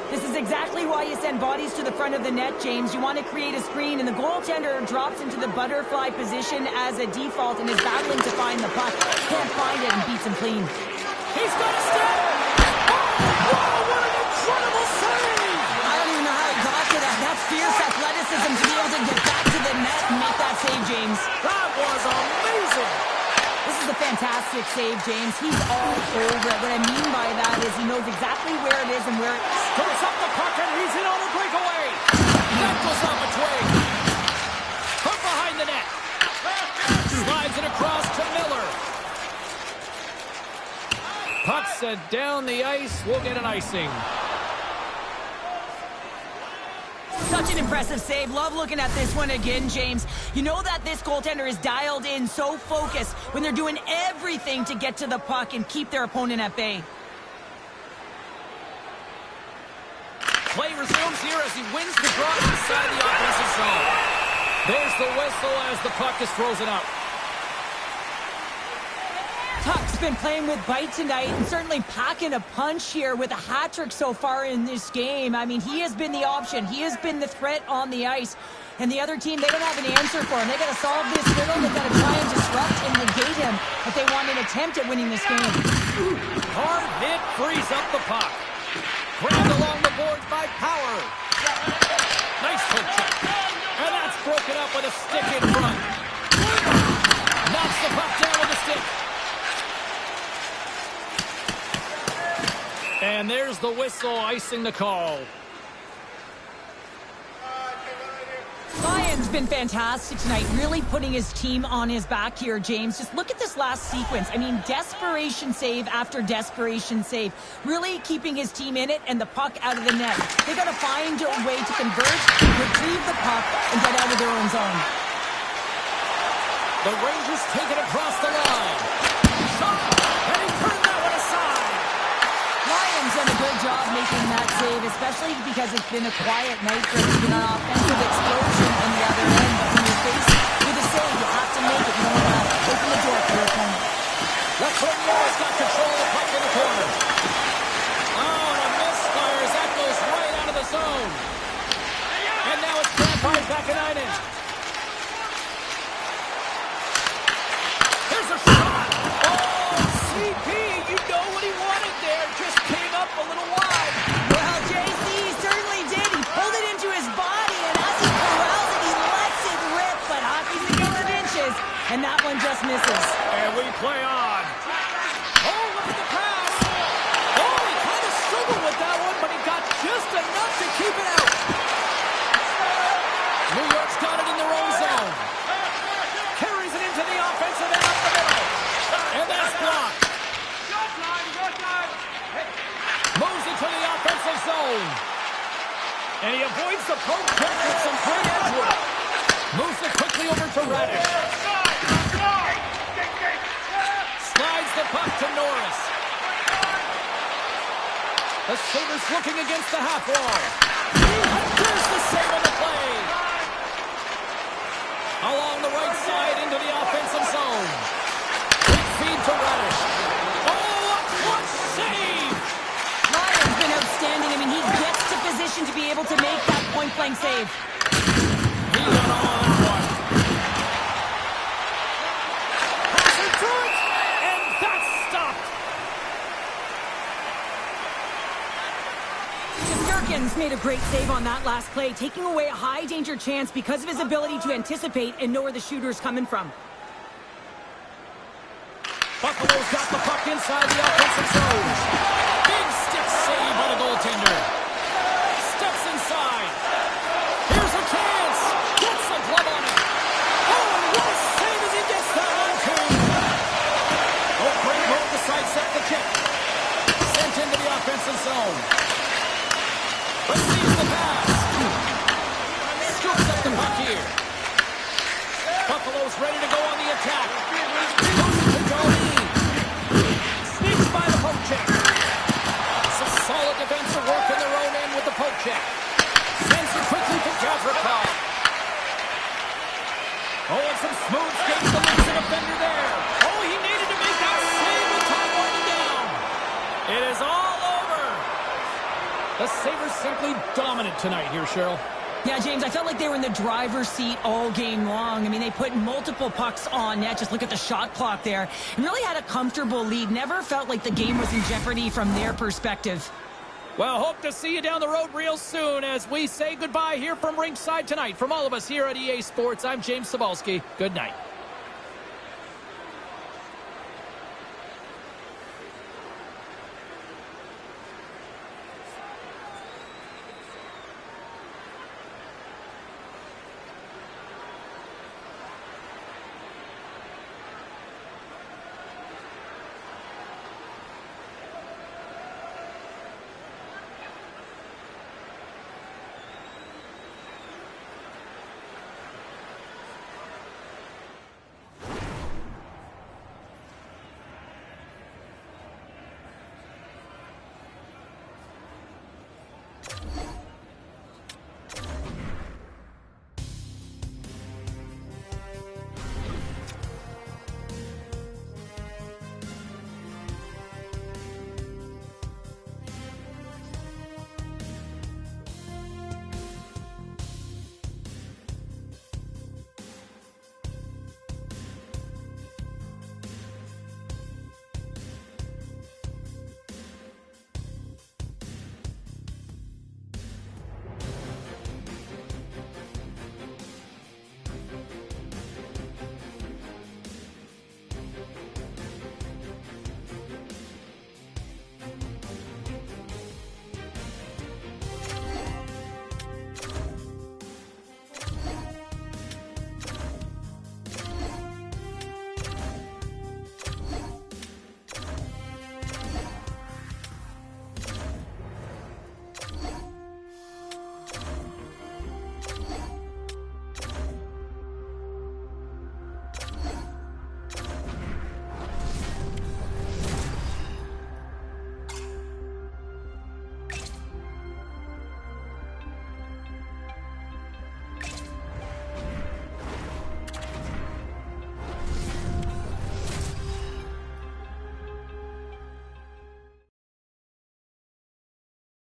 This is exactly why you send bodies to the front of the net, James. You want to create a screen, and the goaltender drops into the butterfly position as a default and is battling to find the puck. Can't find it and beats him clean. He's got a step! Oh, wow, what an incredible save! I don't even know how he got to that. That's fierce athleticism to be able to get back to the net and make that save, James. That was amazing! This is a fantastic save, James. He's all over it. What I mean by that is he knows exactly where it is and where it Throws up the puck and he's in on the breakaway. That goes off a twig. From behind the net. Slides it across to Miller. Puck sent down the ice. We'll get an icing. Such an impressive save. Love looking at this one again, James. You know that this goaltender is dialed in, so focused when they're doing everything to get to the puck and keep their opponent at bay. Play resumes here as he wins the draw inside the offensive zone. There's the whistle as the puck is frozen up. Tuck's been playing with bite tonight and certainly packing a punch here with a hat-trick so far in this game. I mean, he has been the option. He has been the threat on the ice. And the other team, they don't have an answer for him. They got to solve this riddle. They've got to try and disrupt and negate him if they want an attempt at winning this game. Hard hit frees up the puck. Grabbed along the boards by Power. Nice foot check. And that's broken up with a stick in front. Knocks the puck down with a stick. And there's the whistle icing the call. Lyon's been fantastic tonight, really putting his team on his back here, James. Just look at this last sequence. I mean, desperation save after desperation save. Really keeping his team in it and the puck out of the net. They got to find a way to convert, retrieve the puck, and get out of their own zone. The Rangers take it across the line. Shot, and he turned that one aside. Lyon's done a good job making that save, especially because it's been a quiet night for him. It's been an offensive explosion in the other end. But when you're faced with a save, you have to make it. You don't want to open the door for your opponent. That's what Moore's got control of the puck in the corner. Oh, and a misfires. That goes right out of the zone. And now it's grabbed by Vakanainen. There's a shot. Oh, CP, you know what he wanted there. Just came up a little wide. Well, JC certainly did. He pulled it into misses. And we play on. Oh, look at the pass. Oh, he kind of struggled with that one, but he got just enough to keep it out. New York's got it in their own zone. Carries it into the offensive end up the middle. And that's blocked. Moves it to the offensive zone. And he avoids the poke check with some great edge work. Moves it quickly over to Reddish. Slides the puck to Norris. The Sabres looking against the half wall. And here's the save on the play. Along the right side into the offensive zone. Quick feed to Reddish. Oh, a clutch save! Ryan's been outstanding. I mean, he gets to position to be able to make that point-blank save. He got all that one. Pass it through it, and that's stopped. Durkin's made a great save on that last play, taking away a high-danger chance because of his ability to anticipate and know where the shooter's coming from. Buffalo's got the puck inside the offensive zone. Big stick save by the goaltender. Steps inside. Here's a chance. Gets the glove on it. Oh, what a save as he gets that one, too. Oh, great move to sidestep the kick. Sent into the offensive zone. Receives the pass. Scoops up the puck here. Buffalo's ready to go on the attack. Moves to Darlene. Sneaks by the poke check. Some solid defensive work in their own end with the poke check. Sends it quickly to Gavrikov. Oh, and some smooth skates to lose the defender there. Oh, he needed to make that save with time winding down. It is all over. The Sabres simply dominant tonight here, Cheryl. Yeah, James, I felt like they were in the driver's seat all game long. I mean, they put multiple pucks on net. Just look at the shot clock there. And really had a comfortable lead. Never felt like the game was in jeopardy from their perspective. Well, hope to see you down the road real soon as we say goodbye here from ringside tonight. From all of us here at EA Sports, I'm James Cebulski. Good night.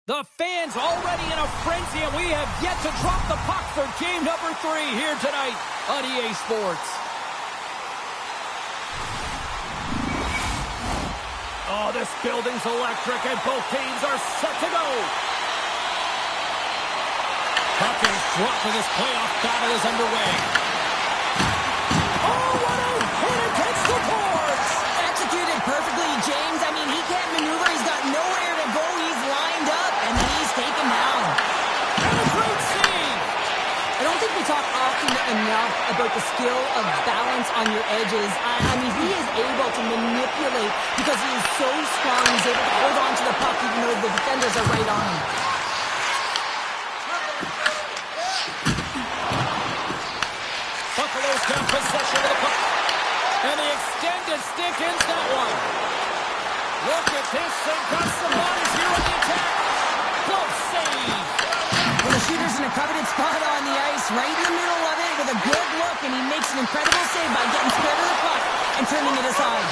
The fans already in a frenzy, and we have yet to drop the puck for game number 3 here tonight on EA Sports. Oh, this building's electric, and both teams are set to go. Puck is dropped, and this playoff battle is underway. Oh, what a hit against talking enough about the skill of balance on your edges. I mean, he is able to manipulate because he is so strong. He's able to hold on to the puck even though the defenders are right on him. Buffalo's got possession of the puck. And the extended stick ends that one. Look at this. They've got some bodies here on the attack. Close save. Well, the shooter's in a coveted spot on the ice, right in the middle of it with a good look, and he makes an incredible save by getting square to the puck and turning it aside.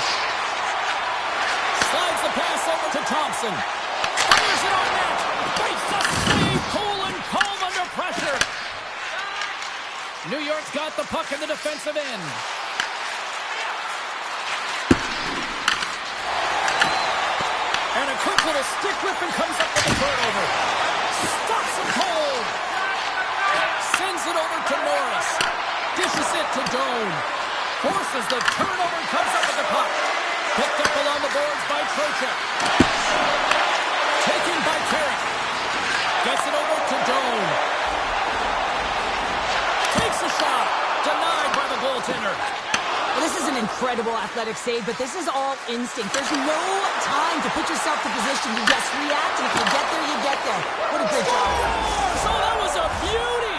Slides the pass over to Thompson. Fires it on net. Makes the save. Cool and calm under pressure. New York's got the puck in the defensive end. And a quick little stick whipping comes up with the turnover. Stops him cold. Sends it over to Norris. Dishes it to Doan. Forces the turnover and comes up with the puck. Picked up along the boards by Trocheck. Taken by Carrick. Gets it over to Doan. Takes a shot. Denied by the goaltender. Well, this is an incredible athletic save, but this is all instinct. There's no time to put yourself to position. You just react, and if you get there, you get there. What a great job. So that was a beauty.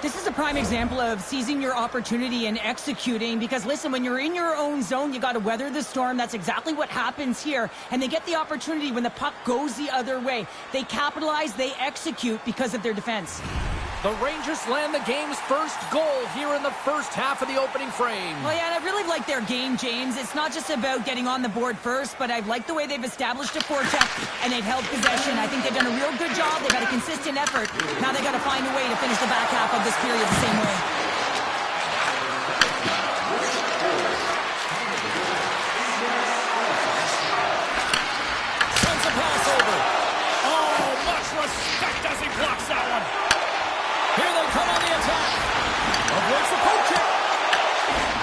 This is a prime example of seizing your opportunity and executing because, listen, when you're in your own zone, you got to weather the storm. That's exactly what happens here. And they get the opportunity when the puck goes the other way. They capitalize, they execute because of their defense. The Rangers land the game's first goal here in the first half of the opening frame. Well, yeah, and I really like their game, James. It's not just about getting on the board first, but I like the way they've established a forecheck and they've held possession. I think they've done a real good job. They've had a consistent effort. Now they got to find a way to finish the back half of this period the same way. Sends a pass over. Oh, much respect as he blocks that one. Here they come on the attack. Avoids the poke check.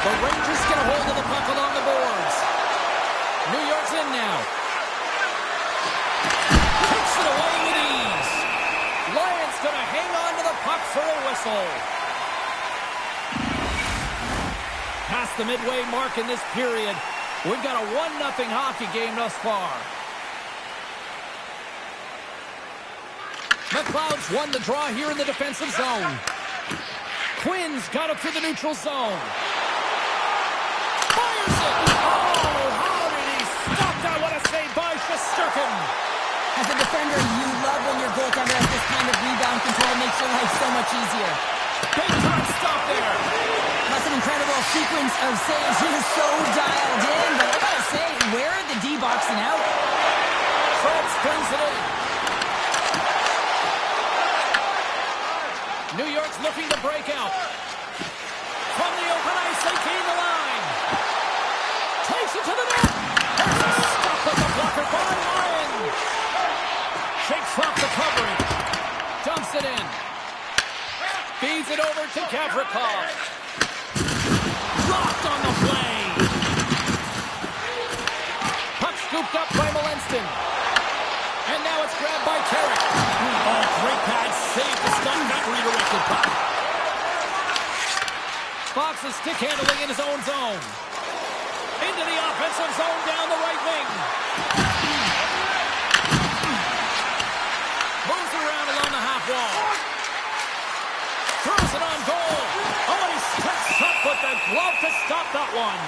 The Rangers get a hold of the puck along the boards. New York's in now. Takes it away with ease. Lions gonna hang on to the puck for a whistle. Past the midway mark in this period. We've got a 1-0 hockey game thus far. McLeod's won the draw here in the defensive zone. Quinn's got it through the neutral zone. Fires it! Oh, how did he stop that? What a save by Shesterkin. As a defender, you love when your goaltender has this kind of rebound control. Makes your life so much easier. Big time stop there. That's an incredible sequence of saves. He is so dialed in, but I gotta say, where are the D-boxing out? Schultz brings it in. New York's looking to break out. From the open ice, they gain the line. Takes it to the net. There's a stop with the blocker by Ryan. Shakes off the covering. Dumps it in. Feeds it over to Gavrikov. Blocked on the play. Puck scooped up by Molinston. And now it's grabbed by Carrick. Oh, great pad save to stop that redirected puck. Fox is stick handling in his own zone. Into the offensive zone down the right wing. Moves it around along the half wall. Throws it on goal. Oh, and he steps up with the glove to stop that one.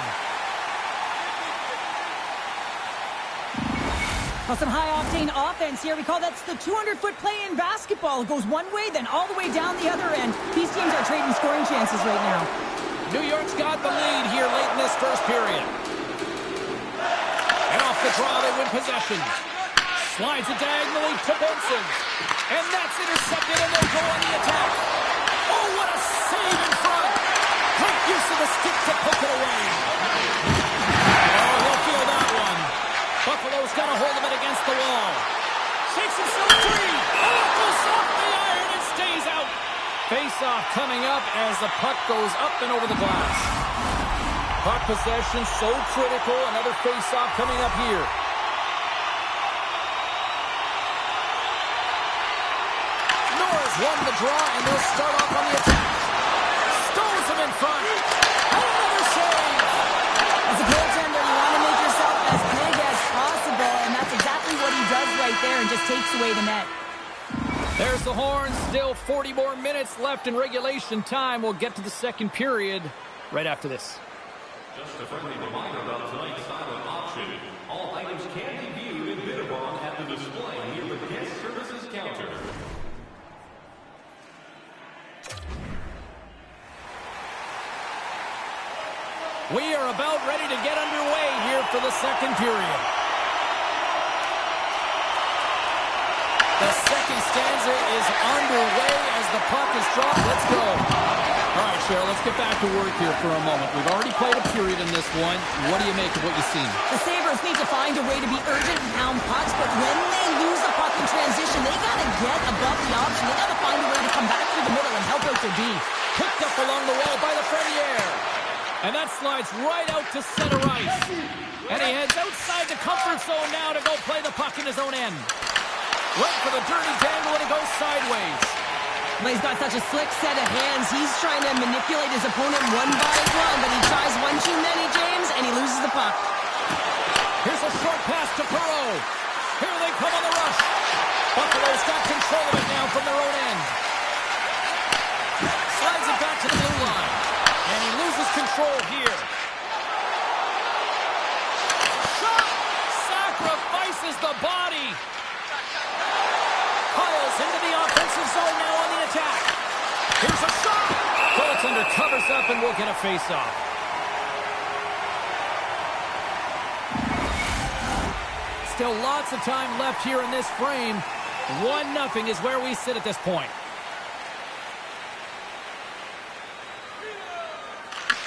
Well, some high-octane offense here. We call that's the 200-foot play in basketball. It goes one way, then all the way down the other end. These teams are trading scoring chances right now. New York's got the lead here late in this first period. And off the draw, they win possession. Slides it diagonally to Benson. And that's intercepted, and they'll go on the attack. Oh, what a save in front. Great use of the stick to poke it away. Oh, he'll feel that one. Buffalo's got a hold of it against the wall. Shakes himself free. Oh, it goes off the iron and stays out. Face-off coming up as the puck goes up and over the glass. Puck possession so critical. Another face-off coming up here. Norris won the draw, and they'll start off on the attack. Stones him in front. And another save. As a goaltender, you want to make yourself as big as possible, and that's exactly what he does right there and just takes away the net. There's the horn. Still 40 more minutes left in regulation time. We'll get to the second period right after this. Just a friendly reminder about tonight's silent auction. All items can be viewed in Bitterbond at the display near the guest services counter. We are about ready to get underway here for the second period. The second stanza is underway as the puck is dropped. Let's go. All right, Cheryl, let's get back to work here for a moment. We've already played a period in this one. What do you make of what you've seen? The Sabres need to find a way to be urgent and pound pucks, but when they lose the puck in transition, they got to get above the option. They got to find a way to come back through the middle and help out their D. Picked up along the wall by the Frenier. And that slides right out to center ice. And he heads outside the comfort zone now to go play the puck in his own end. Went for the dirty dangle and it goes sideways. But he's got such a slick set of hands. He's trying to manipulate his opponent one by one, but he tries one too many, James, and he loses the puck. Here's a short pass to Perreault. Here they come on the rush. Buffalo's got control of it now from their own end. Slides it back to the blue line. And he loses control here. Shot! Sacrifices the body. Piles into the offensive zone now on the attack. Here's a shot. Goaltender covers up and will get a face-off. Still lots of time left here in this frame. 1-0 is where we sit at this point.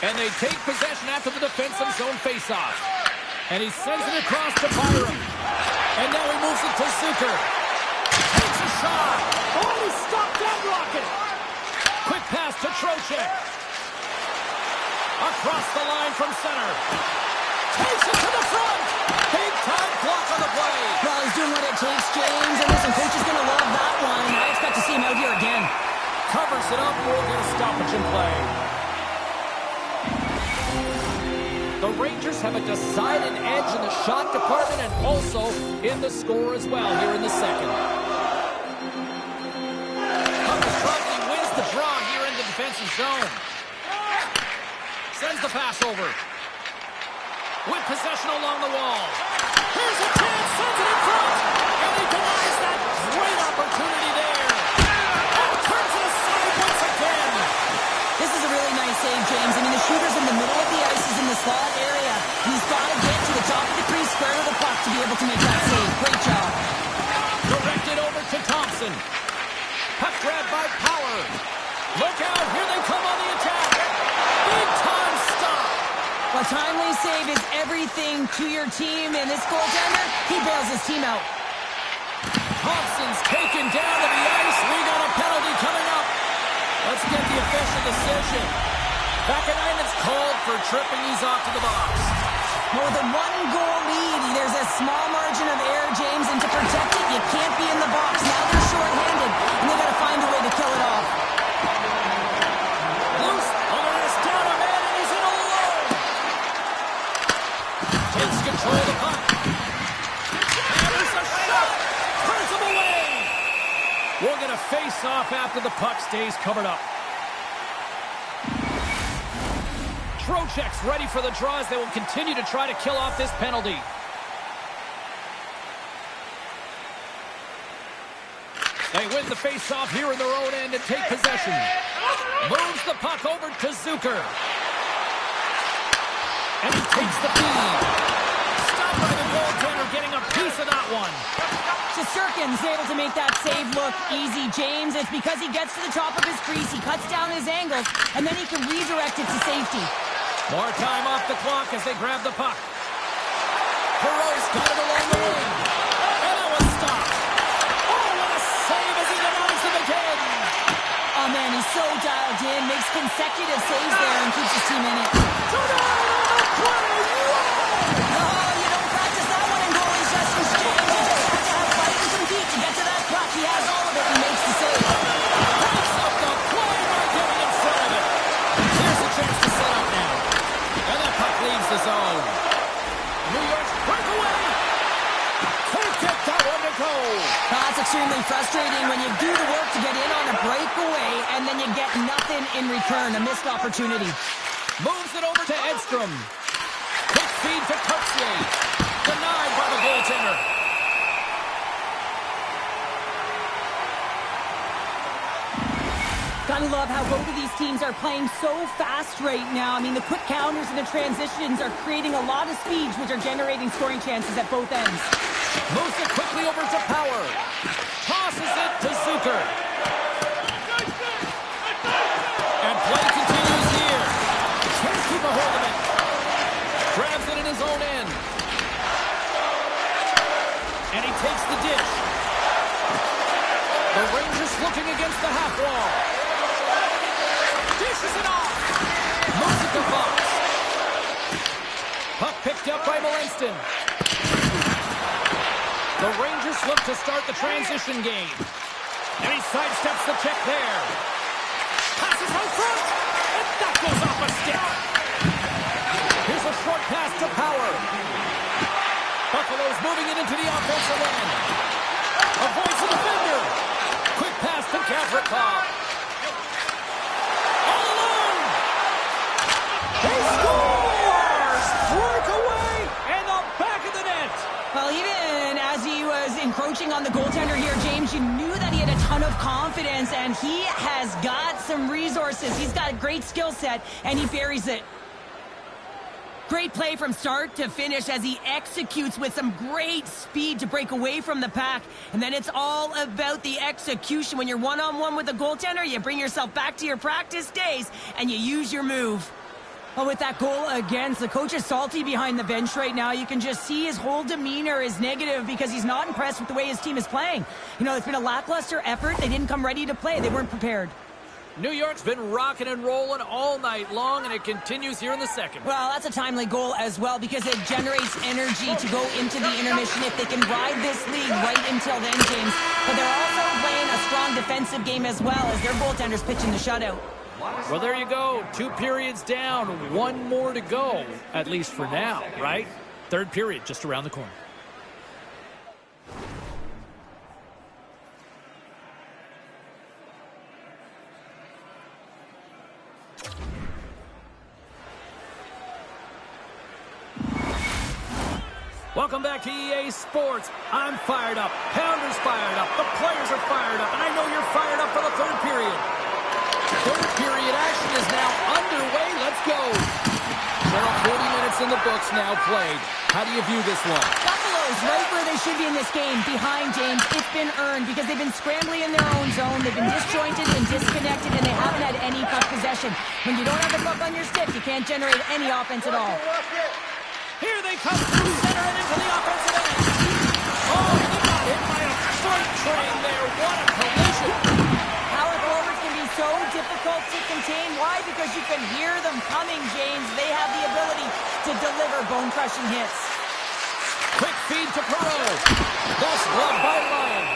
And they take possession after the defensive zone face-off. And he sends it across to Byram. And now he moves it to Zucker. Takes a shot. Oh, he stopped that rocket. Quick pass to Trocheck. Across the line from center. Takes it to the front. Big time block on the play. Well, he's doing what it takes, James. And listen, coach is going to love that one. I expect to see him out here again. Covers it up. We'll get a stoppage in play. The Rangers have a decided edge in the shot department and also in the score as well here in the second. Armstrong wins the draw here in the defensive zone. Sends the pass over. With possession along the wall. Here's a chance, sends it in front. And he denies that great opportunity there. And turns it aside once again. This is a really nice save, James. I mean, the shooter's in the middle of the ice. He's in the slot area. He's got to get to the top of the crease, square of the puck to be able to make that save. Great job. Directed over to Thompson. Puck grab by Power. Look out, here they come on the attack. Big time stop. A timely save is everything to your team, and this goaltender, he bails his team out. Thompson's taken down to the ice. We got a penalty coming up. Let's get the official decision. Vakanainen's called for tripping. He's off to the box. Well, with a one-goal lead, there's a small margin of error, James, and to protect it, you can't be in the box. Now they're short-handed, and they got to find a way to kill it off. Loose, Omar's down a man, and he's in alone. Takes control of the puck. And there's a shot. Turns him away. We'll get a face-off after the puck stays covered up. Trocheck's ready for the draw as they will continue to try to kill off this penalty. They win the face-off here in their own end and take possession. Moves the puck over to Zucker. And he takes the feed. Stopped by the goaltender, getting a piece of that one. Shesterkin's able to make that save look easy, James. It's because he gets to the top of his crease, he cuts down his angles, and then he can redirect it to safety. More time off the clock as they grab the puck. Perreault's got it along the wing. And that was stopped. Oh, what a save as he denies him again. Oh, man, he's so dialed in, makes consecutive saves there and keeps his team in it. Tonight on the extremely frustrating when you do the work to get in on a breakaway and then you get nothing in return, a missed opportunity. Moves it over to Edstrom. Quick feed to Coetzee. Denied by the goaltender. Gotta love how both of these teams are playing so fast right now. I mean, the quick counters and the transitions are creating a lot of speed, which are generating scoring chances at both ends. Moves it quickly over to Power. Tosses it to Zucker. And play continues here. Can't keep a hold of it. Grabs it in his own end. And he takes the dish. The Rangers looking against the half wall. Dishes it off. Moves it to Fox. Puck picked up by Malinston. The Rangers look to start the transition game. And he sidesteps the check there. Passes out front. And that goes off a stick. Here's a short pass to Power. Buffalo's moving it into the offensive end. Avoids the defender. Quick pass to Gavrikov. All alone. He scores! Breakaway and the back of the net. Well, even as he was encroaching on the goaltender here, James, you knew that he had a ton of confidence, and he has got some resources. He's got a great skill set, and he buries it. Great play from start to finish as he executes with some great speed to break away from the pack. And then it's all about the execution. When you're one-on-one with the goaltender, you bring yourself back to your practice days, and you use your move. Well, with that goal against, the coach is salty behind the bench right now. You can just see his whole demeanor is negative because he's not impressed with the way his team is playing. You know, it's been a lackluster effort. They didn't come ready to play. They weren't prepared. New York's been rocking and rolling all night long, and it continues here in the second. Well, that's a timely goal as well because it generates energy to go into the intermission if they can ride this lead right until then, James. But they're also playing a strong defensive game as well as their goaltender's pitching the shutout. Well, there you go. 2 periods down, 1 more to go, at least for now, right? Third period just around the corner. Welcome back to EA Sports. I'm fired up. Pounder's fired up. The players are fired up. And I know you're fired up for the third period. Third period action is now underway. Let's go. There are 40 minutes in the books now played. How do you view this one? Buffalo's right where they should be in this game. Behind, James. It's been earned because they've been scrambling in their own zone. They've been disjointed and disconnected, and they haven't had any puck possession. When you don't have the puck on your stick, you can't generate any offense at all. Here they come through center and into the offensive end. Oh, he got hit by a freight train there. What a collision. Power forwards can be so difficult to contain. Why? Because you can hear them coming, James. They have the ability to deliver bone-crushing hits. Quick feed to Perot. Lost glove by Ryan.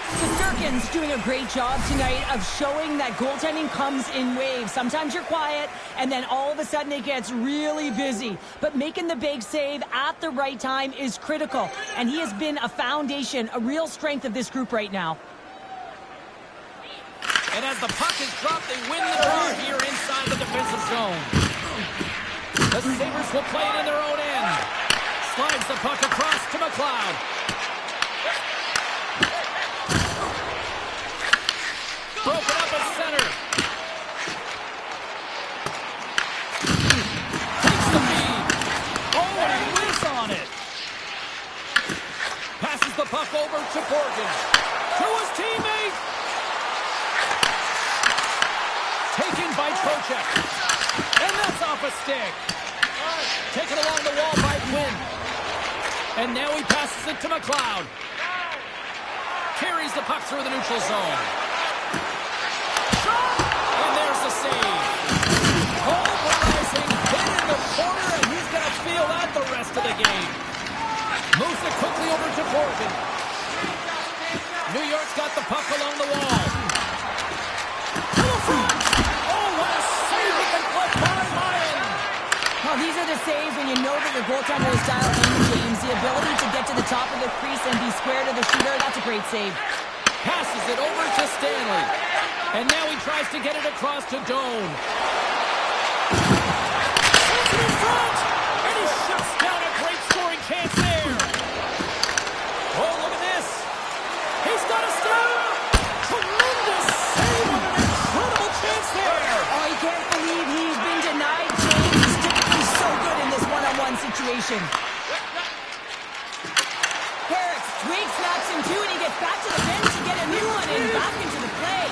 Sturkin's doing a great job tonight of showing that goaltending comes in waves. Sometimes you're quiet, and then all of a sudden it gets really busy. But making the big save at the right time is critical, and he has been a foundation, a real strength of this group right now. And as the puck is dropped, they win the draw here inside the defensive zone. The Sabres will play it in their own end. Slides the puck across to McLeod. Broken up at center. Takes the feed. Oh, and he whiffs on it. Passes the puck over to Borgen. To his teammate. Taken by Trocheck. And that's off a stick. Taken along the wall by Quinn. And now he passes it to McLeod. Carries the puck through the neutral zone. And there's the save. Pulverizing, hit in the corner, and he's going to feel that the rest of the game. Moves it quickly over to Borgen. New York's got the puck along the wall. To the front. Oh, what a save with the clip by Ryan. Well, these are the saves when you know that your goaltender is dialed in, James. The ability to get to the top of the crease and be square to the shooter, that's a great save. Passes it over to Stanley. And now he tries to get it across to Doan. Sends it in front! And he shuts down a great scoring chance there. Oh, look at this. He's got a stop. Tremendous save on an incredible chance there. Oh, he can't believe he's been denied, James. He's typically so good in this one-on-one situation. Harris, Twiggs knocks him too, and he gets back to the bench to get a new one and back into the play.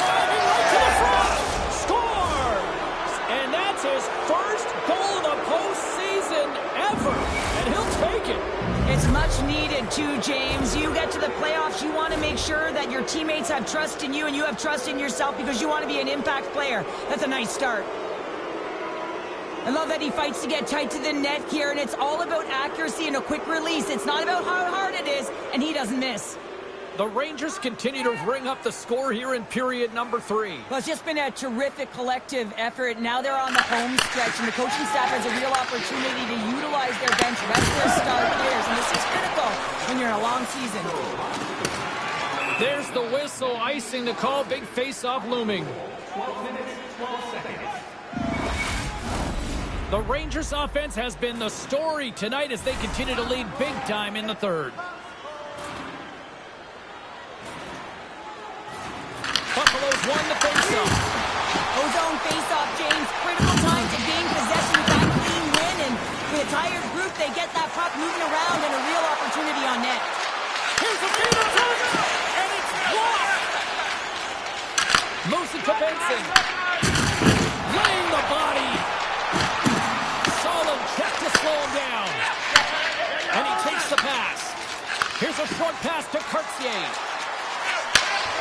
Driving right to the front. Scores! And that's his first goal of the postseason ever. And he'll take it. It's much needed too, James. You get to the playoffs, you want to make sure that your teammates have trust in you and you have trust in yourself because you want to be an impact player. That's a nice start. I love that he fights to get tight to the net here, and it's all about accuracy and a quick release. It's not about how hard it is, and he doesn't miss. The Rangers continue to bring up the score here in period number 3. Well, it's just been a terrific collective effort. Now they're on the home stretch, and the coaching staff has a real opportunity to utilize their bench, rest their star players, and this is critical when you're in a long season. There's the whistle, icing the call, big face-off looming. 12 minutes, 12 seconds. The Rangers offense has been the story tonight as they continue to lead big time in the third. Buffalo's won the faceoff. Ozone faceoff, James. Critical time to gain possession, back clean win, and with a tired group, they get that puck moving around and a real opportunity on net. Here's the feed attack, and it's blocked. Moves it to Benson. Laying the body. Solid check to slow him down. And he takes the pass. Here's a short pass to Cartier.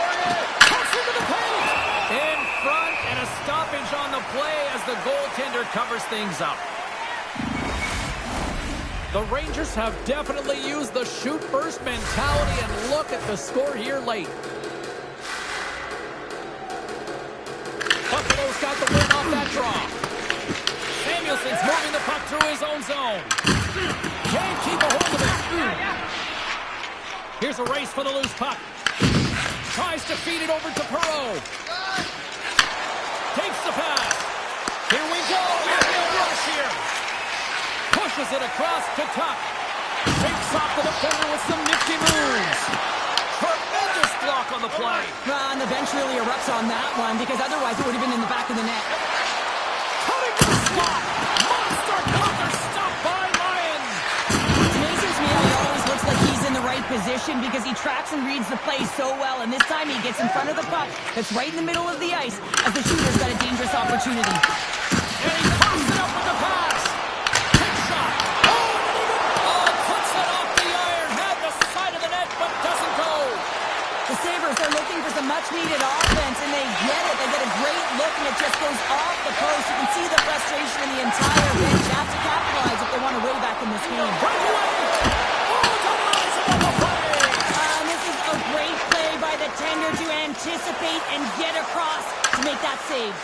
Pass into the paint. In front, and a stoppage on the play as the goaltender covers things up. The Rangers have definitely used the shoot-first mentality, and look at the score here late. Buffalo's got the win off that draw. Samuelson's moving the puck through his own zone. Can't keep a hold of it. Here's a race for the loose puck. Tries to feed it over to Perreault. Takes the pass. Here we go. No rush here. Pushes it across to Tuck. Takes off the defender with some nifty moves. Tremendous block on the play. And the bench really erupts on that one because otherwise it would have been in the back of the net. Cutting the slot. Monster blocker stopped by Lyon. It's amazing to me how he always looks like he's in the right position because he tracks and reads the play so well, and this time he gets in front of the puck that's right in the middle of the ice as the shooter's got a dangerous opportunity. And he pops it up with the pass. Quick shot. Puts it off the iron. Had the side of the net, but doesn't go. The Sabres are looking for some much-needed offense, and they get it. They get a great look, and it just goes off the post. You can see the frustration in the entire bench. They have to capitalize if they want to way back in this game. Right away. Denies above the play. This is a great play by the tender to anticipate and get across to make that save.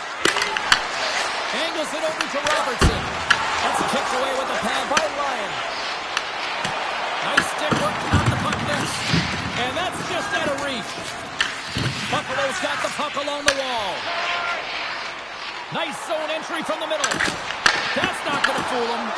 Angles it over to Robertson. That's kicked away with a pad by Lyon. Nice stick work on the puck there. And that's just out of reach. Buffalo's got the puck along the wall. Nice zone entry from the middle. That's not going to fool him.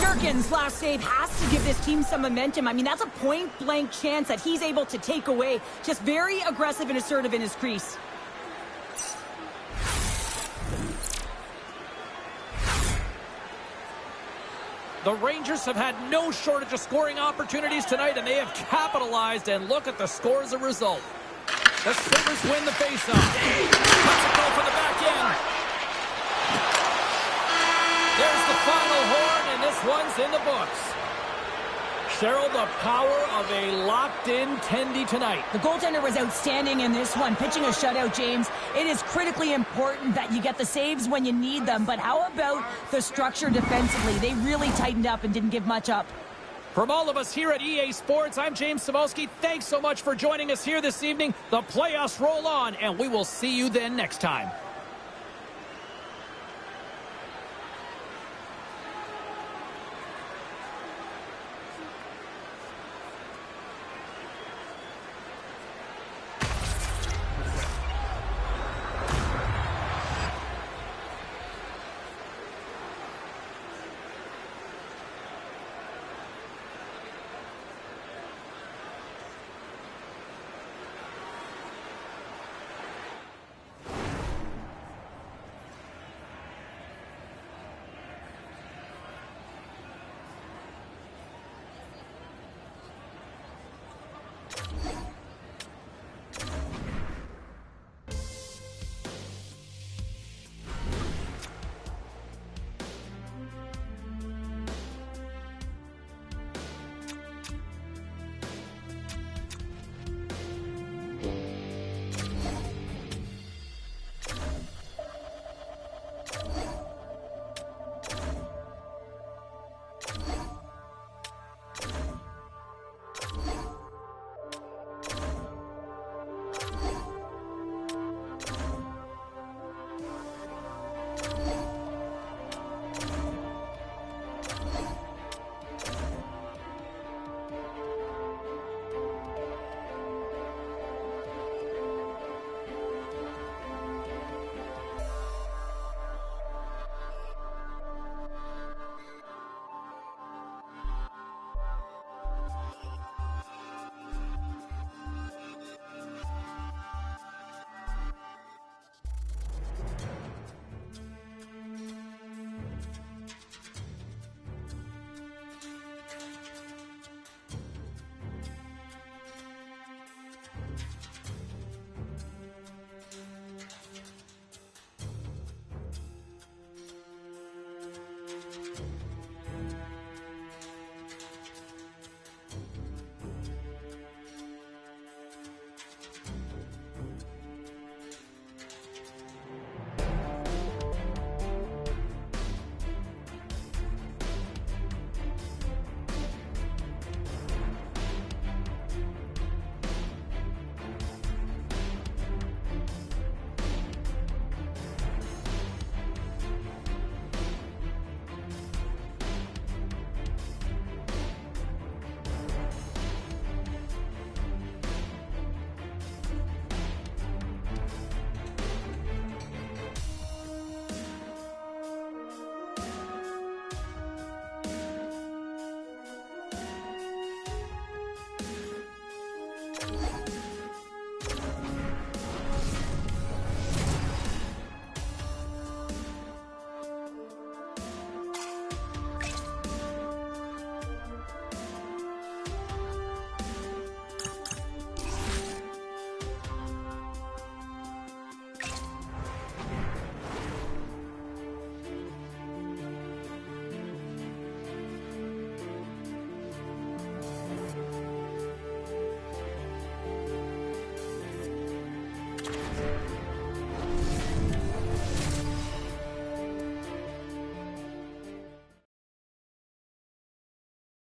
Durkin's last save has to give this team some momentum. I mean, that's a point-blank chance that he's able to take away. Just very aggressive and assertive in his crease. The Rangers have had no shortage of scoring opportunities tonight, and they have capitalized, and look at the score as a result. The Sabres win the faceoff. Cuts it go for the back end. There's the final horn, and this one's in the books. Cheryl, the power of a locked-in Tendy tonight. The goaltender was outstanding in this one, pitching a shutout, James. It is critically important that you get the saves when you need them, but how about the structure defensively? They really tightened up and didn't give much up. From all of us here at EA Sports, I'm James Cebulski. Thanks so much for joining us here this evening. The playoffs roll on, and we will see you then next time.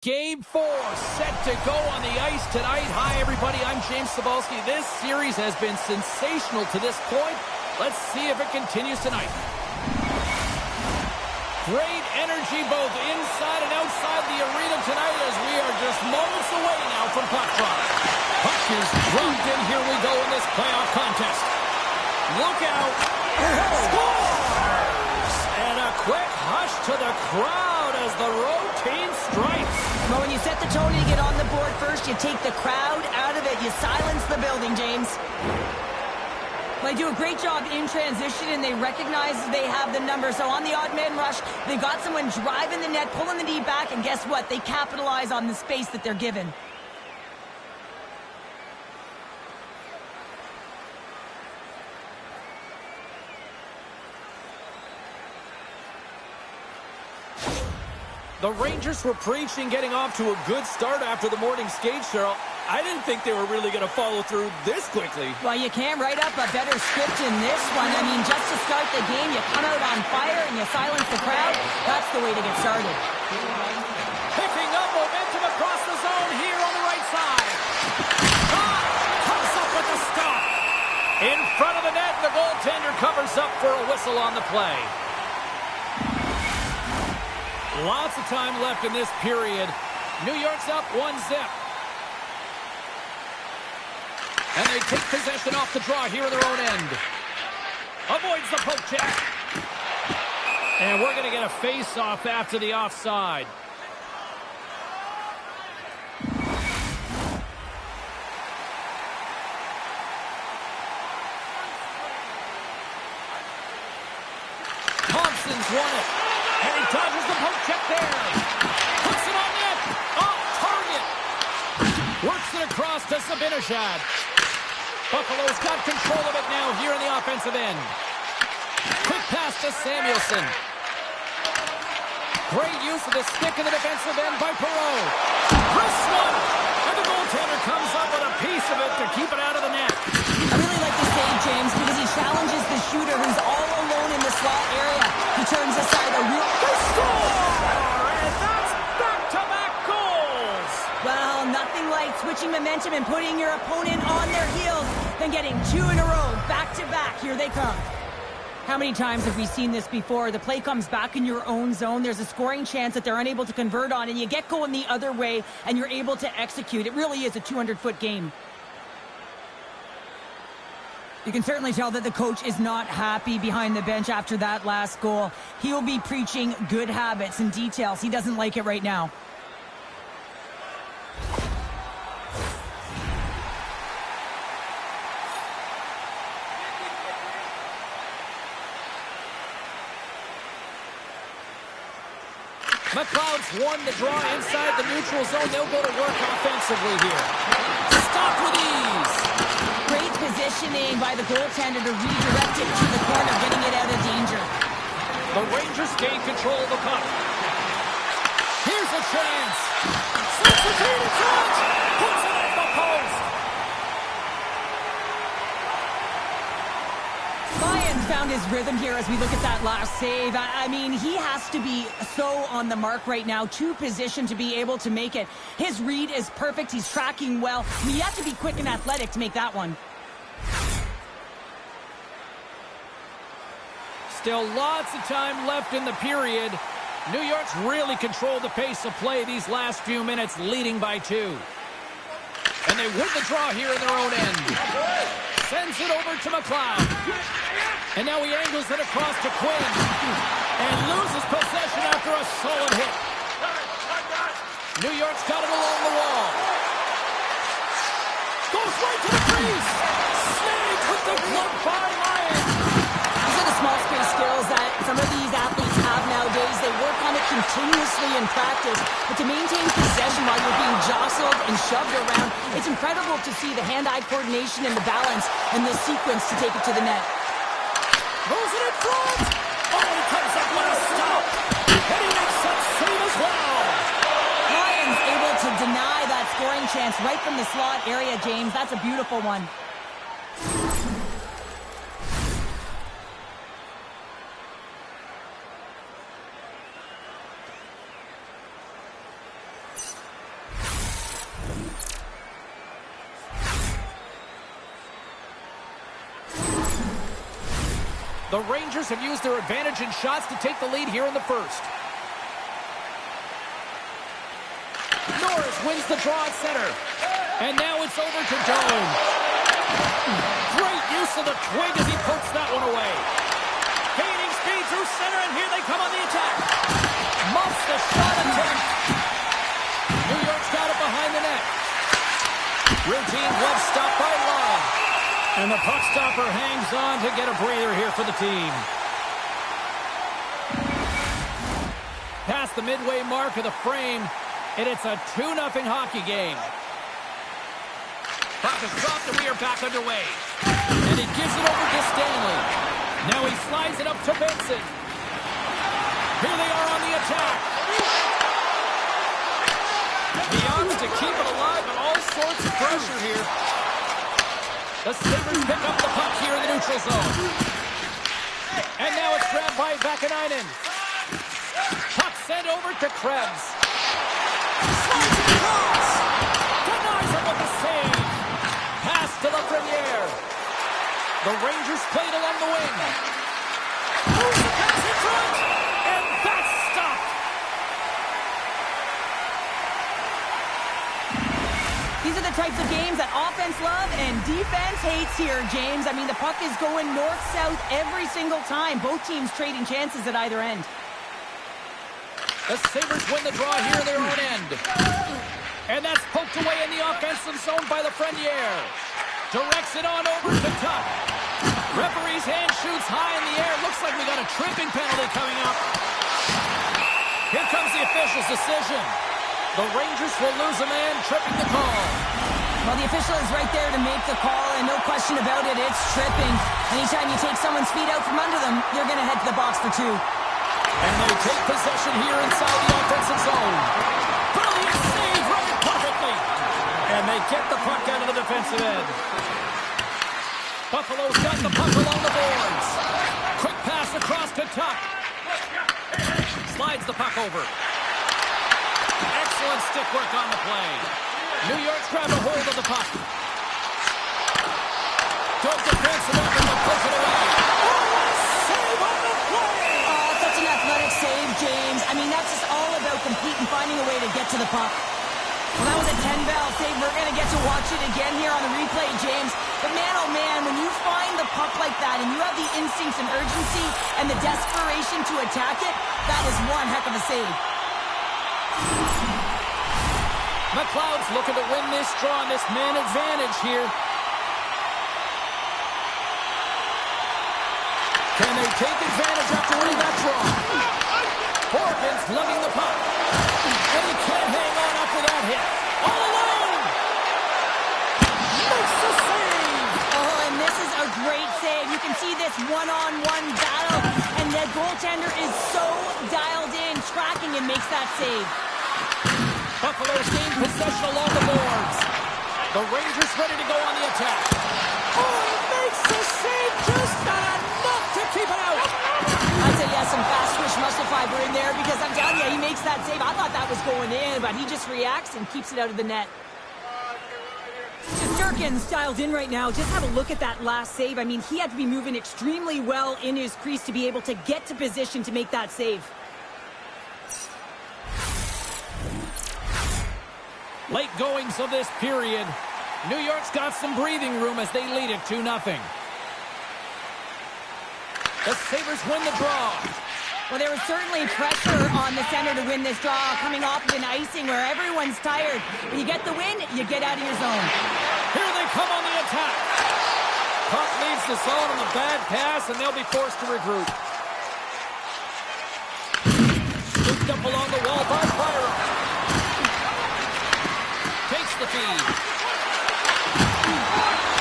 Game 4 set to go on the ice tonight. Hi, everybody. I'm James Cebulski. This series has been sensational to this point. Let's see if it continues tonight. Great energy both inside and outside the arena tonight as we are just moments away now from puck drop. Puck is dropped in. Here we go in this playoff contest. Look out. Scores! And a quick hush to the crowd as the road team strikes. Well, when you set the tone, you get on the board first, you take the crowd out of it, you silence the building, James. Well, they do a great job in transition, and they recognize they have the number. So on the odd man rush, they got someone driving the net, pulling the knee back, and guess what? They capitalize on the space that they're given. The Rangers were preaching getting off to a good start after the morning skate, Cheryl. I didn't think they were really going to follow through this quickly. Well, you can't write up a better script in this one. I mean, just to start the game, you come out on fire and you silence the crowd. That's the way to get started. Picking up momentum the goaltender covers up for a whistle on the play. Lots of time left in this period. New York's up 1-0. And they take possession off the draw here in their own end. Avoids the poke check. And we're going to get a face-off after the offside. Thompson's won it. And he dodges the poke check there. Puts it on net. Off target. Works it across to Zibanejad. Buffalo's got control of it now here in the offensive end. Quick pass to Samuelson. Great use of the stick in the defensive end by Perreault. Chris Swan. And the goaltender comes up with a piece of it to keep it out of the net. I really like the save, James, because he challenges the shooter who's all alone in the slot area. He turns aside a real... Score! And that's back-to-back goals! Well, nothing like switching momentum and putting your opponent on their heels than getting two in a row, back-to-back. Here they come. How many times have we seen this before? The play comes back in your own zone. There's a scoring chance that they're unable to convert on, and you get going the other way, and you're able to execute. It really is a 200-foot game. You can certainly tell that the coach is not happy behind the bench after that last goal. He will be preaching good habits and details. He doesn't like it right now. McLeod's won the draw inside the neutral zone. They'll go to work offensively here. Stop with ease. Great positioning by the goaltender to redirect it to the corner, getting it out of danger. The Rangers gain control of the puck. Here's a chance. Substituted touch. Puts it off the post. Lyons found his rhythm here as we look at that last save. I mean, he has to be so on the mark right now, to position to be able to make it. His read is perfect. He's tracking well. I mean, you have to be quick and athletic to make that one. Still lots of time left in the period. New York's really controlled the pace of play these last few minutes, leading by 2. And they win the draw here in their own end. Sends it over to McLeod. And now he angles it across to Quinn. And loses possession after a solid hit. New York's got it along the wall. Goes right to the crease. Saved with the glove by Lyons. These are the small space skills that some of these athletes have nowadays. They work on it continuously in practice. But to maintain possession while you're being jostled and shoved around, it's incredible to see the hand-eye coordination and the balance and the sequence to take it to the net. Throws it in front. Oh, he comes up with a stop. And he makes that save as well. Lyons able to deny that scoring chance right from the slot area, James. That's a beautiful one. The Rangers have used their advantage in shots to take the lead here in the first. Norris wins the draw at center. And now it's over to Dome. Great use of the twig as he pokes that one away. Fading speed through center, and here they come on the attack. Muffs the shot attempt. New York's got it behind the net. Routine glove stop by Lyon. And the puck stopper hangs on to get a breather here for the team. Past the midway mark of the frame, and it's a 2-0 hockey game. Puck is dropped and we are back underway. And he gives it over to Stanley. Now he slides it up to Benson. Here they are on the attack. He opts to keep it alive, but all sorts of pressure here. The Sabres pick up the puck here in the neutral zone. And now it's grabbed by Vakanainen. Puck sent over to Krebs. Slides it across. Denies him with the save. Pass to Lafreniere. The Rangers played along the wing. Moves the pass in front, and that's stopped. These are the types of games that offense love and defense hates here, James. I mean, the puck is going north-south every single time. Both teams trading chances at either end. The Sabres win the draw here, their own end. And that's poked away in the offensive zone by Lafreniere. Directs it on over to Tuck. Referee's hand shoots high in the air. Looks like we got a tripping penalty coming up. Here comes the official's decision. The Rangers will lose a man, tripping the call. Well, the official is right there to make the call, and no question about it, it's tripping. Anytime you take someone's feet out from under them, you're going to head to the box for two. And they take possession here inside the offensive zone. Brilliant save, right perfectly. And they get the puck out of the defensive end. Buffalo's got the puck along the boards. Quick pass across to Tuck. Slides the puck over. Excellent stick work on the play. New York's grabbed a hold of the puck. Don't defensive effort to push it away. Oh, what a save on the play! Oh, such an athletic save, James. I mean, that's just all about complete and finding a way to get to the puck. Well, that was a 10-bell save. We're going to get to watch it again here on the replay, James. But man, oh man, when you find the puck like that and you have the instincts and urgency and the desperation to attack it, that is one heck of a save. McLeod's looking to win this draw on this man advantage here. Can they take advantage after winning that draw? Horgan's lugging the puck. And he can't hang on after that hit. All alone! Makes the save! Oh, and this is a great save. You can see this one-on-one battle, and the goaltender is so dialed in, tracking and makes that save. Buffalo's gained possession along the boards. The Rangers ready to go on the attack. Oh, he makes the save, just not enough to keep it out. I'd say he has some fast twitch muscle fiber in there, because I'm telling you, he makes that save. I thought that was going in, but he just reacts and keeps it out of the net. Shesterkin's dialed in right now. Just have a look at that last save. I mean, he had to be moving extremely well in his crease to be able to get to position to make that save. Late goings of this period. New York's got some breathing room as they lead it 2-0. The Sabres win the draw. Well, there was certainly pressure on the center to win this draw, coming off of an icing where everyone's tired. When you get the win, you get out of your zone. Here they come on the attack. Puck leaves the zone on a bad pass, and they'll be forced to regroup. Scooped up along the wall by Byron. Takes the feed.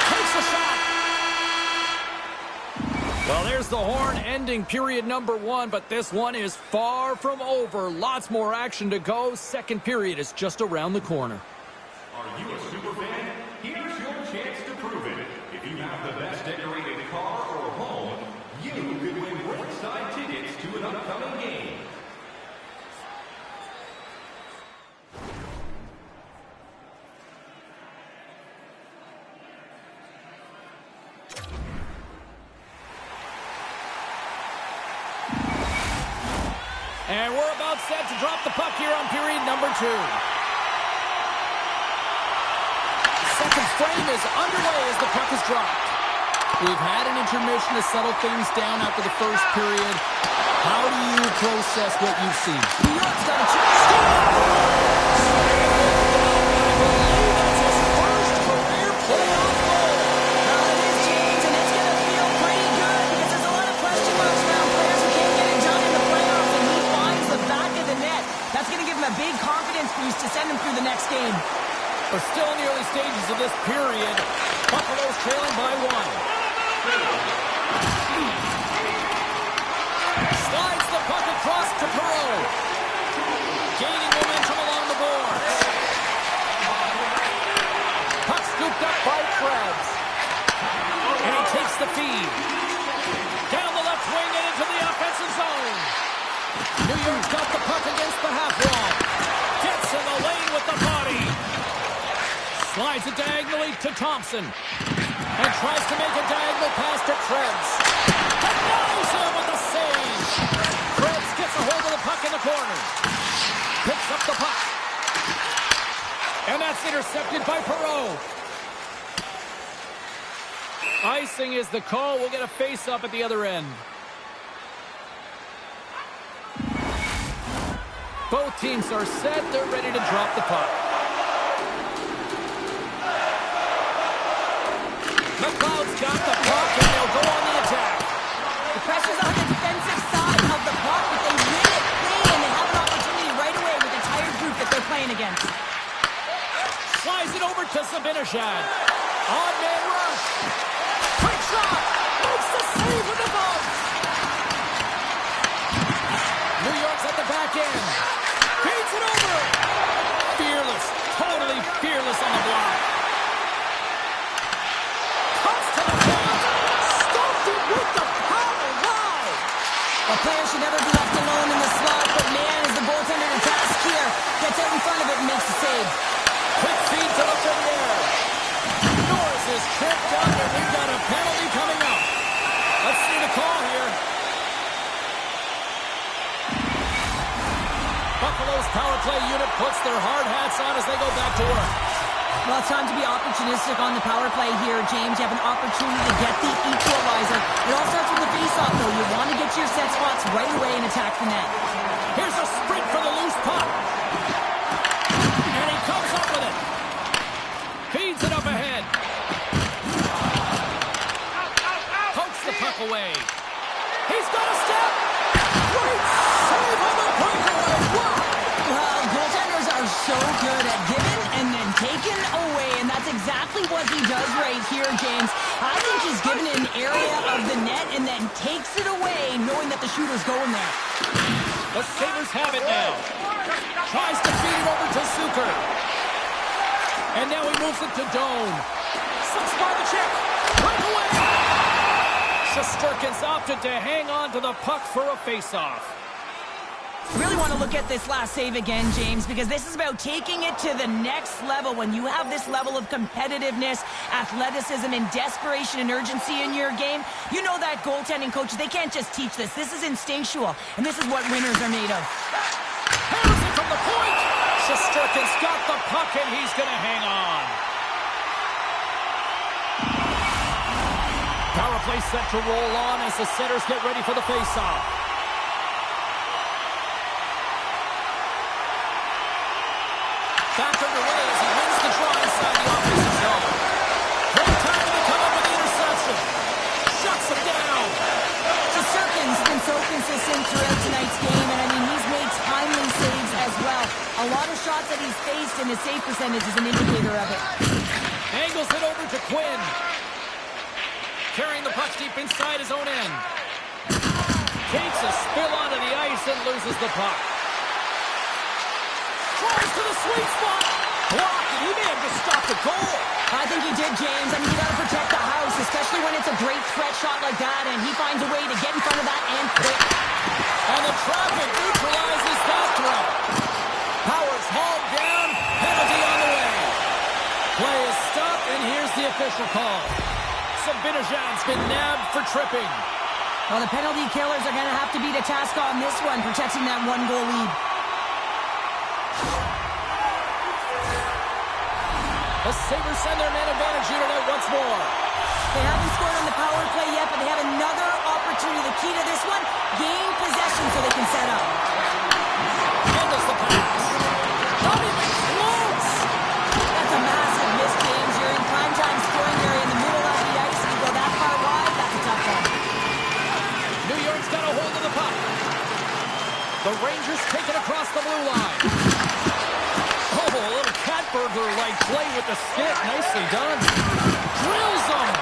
Takes a shot. Well, there's the horn ending period number 1, but this one is far from over. Lots more action to go. Second period is just around the corner. Are you a super fan? Here's your chance to prove it. If you have the best decorated car or home, you could win ringside tickets to an upcoming game. And we're about set to drop the puck here on period number 2. Second frame is underway as the puck is dropped. We've had an intermission to settle things down after the first period. How do you process what you've seen? New York's got a chance. To send him through the next game. We're still in the early stages of this period. Buffalo's trailing by 1. Slides the puck across to Perreault. Gaining momentum along the boards. Puck scooped up by Krebs. And he takes the feed. Down the left wing and into the offensive zone. New York's got the puck against the half wall. Gets in the lane with the body. Slides it diagonally to Thompson. And tries to make a diagonal pass to Krebs. Denies him with the save. Krebs gets a hold of the puck in the corner. Picks up the puck. And that's intercepted by Perreault. Icing is the call. We'll get a face-up at the other end. Both teams are set. They're ready to drop the puck. McLeod's got the puck, and they'll go on the attack. The pressure's on the defensive side of the puck, but they win it clean, and they have an opportunity right away with the tired group that they're playing against. Slides it over to Zibanejad. On-man rush. Quick shot. Makes the save with the ball. New York's at the back end. Feeds it over. Fearless. Totally fearless on the block. Comes to the point. Stopped it with the power. Wow. A player should never be left alone in the slot, but man, is the goaltender to task here. Gets out in front of it and makes the save. Quick feed to the air. Norris is tripped up, and we've got a penalty coming up. Let's see the call here. Buffalo's power play unit puts their hard hats on as they go back to work. Well, it's time to be opportunistic on the power play here, James. You have an opportunity to get the equalizer. It all starts with the face-off, though. You want to get your set spots right away and attack the net. Here's a sprint for the loose puck. And he comes up with it. Feeds it up ahead. Pokes the puck away. He's got a step. Great save on the breakaway. Wow. Well, goaltenders are so good at giving and then taking away, and that's exactly what he does right here, James. I think he's given an area of the net and then takes it away, knowing that the shooter's going there. The Sabres have it now. Tries to feed it over to Zucker. And now he moves it to Doan. Slips by the check. Breakaway. Shesterkin's opted to hang on to the puck for a face-off. Really want to look at this last save again, James, because this is about taking it to the next level. When you have this level of competitiveness, athleticism, and desperation and urgency in your game, you know that goaltending coaches, they can't just teach this. This is instinctual, and this is what winners are made of. Harrison from the point. Shesterkin's got the puck, and he's going to hang on. Power play set to roll on as the setters get ready for the face-off. Back underway as he wins the draw inside the offensive zone. Great time to come up with the interception. Shuts him down. Shesterkin's been so consistent throughout tonight's game, and I mean, he's made timely saves as well. A lot of shots that he's faced, and his save percentage is an indicator of it. Angles it over to Quinn. Carrying the puck deep inside his own end. Takes a spill onto the ice and loses the puck. Tries to the sweet spot. Blocked it. He may have just stopped the goal. I think he did, James. I mean, you got to protect the house, especially when it's a great threat shot like that, and he finds a way to get in front of that and quick. And the traffic neutralizes that threat. Power's hauled down. Penalty on the way. Play is stopped, and here's the official call. Zibanejad's been nabbed for tripping. Well, the penalty killers are going to have to be the task on this one, protecting that one-goal lead. The Sabres send their man advantage unit out once more. They haven't scored on the power play yet, but they have another opportunity. The key to this one, gain possession so they can set up. Handles the pass. Tommy explodes. That's a massive miss, James. You're in primetime scoring area in the middle of the ice. You go that far wide, that's a tough one. New York's got a hold of the puck. The Rangers take it across the blue line. Oh, a little cat burglar-like play with the stick. Nicely done. Drills him.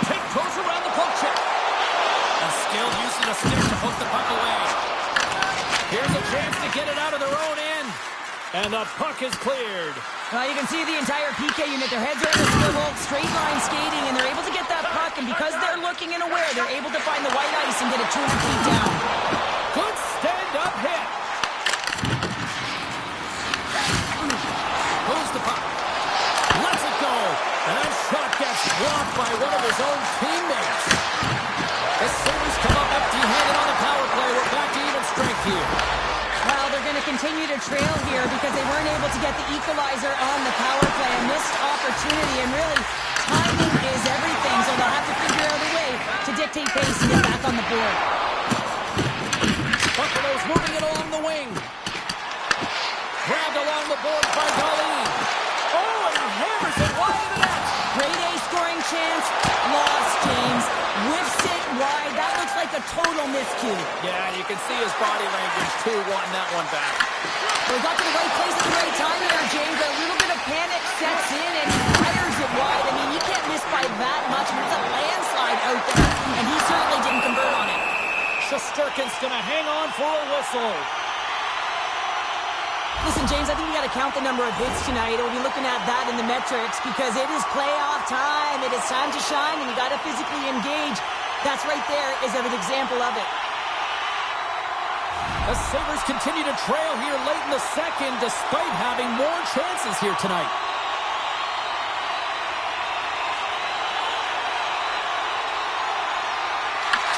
Tiptoes around the poke check. A skilled use of the stick to poke the puck away. Here's a chance to get it out of their own end. And the puck is cleared. You can see the entire PK unit. Their heads are in the swivel, straight line skating, and they're able to get that puck. And because they're looking and aware, they're able to find the white ice and get it 200 feet down. Good stand-up hit. Moves the puck. by one of his own teammates. The Sabres come up empty-handed on a power play. We're back to even strength here. Well, they're going to continue to trail here because they weren't able to get the equalizer on the power play. A missed opportunity, and really, timing is everything, so they'll have to figure out a way to dictate pace and get back on the board. Buffalo's moving it along the wing. Grabbed along the board by Darlene. Oh, and he hammers it wide of the net. Great A scoring chance. Lost, James. Whiffs it wide. That looks like a total miscue. Yeah, you can see his body language, too, wanting that one back. Well, he got to the right place at the right time there, James. A little bit of panic sets in, and he fires it wide. I mean, you can't miss by that much. It's a landslide out there, and he certainly didn't convert on it. Shesterkin's going to hang on for a whistle. Listen, James, I think you got to count the number of hits tonight. We'll be looking at that in the metrics because it is playoff time. It is time to shine, and you got to physically engage. That's right there is an example of it. The Sabres continue to trail here late in the second despite having more chances here tonight.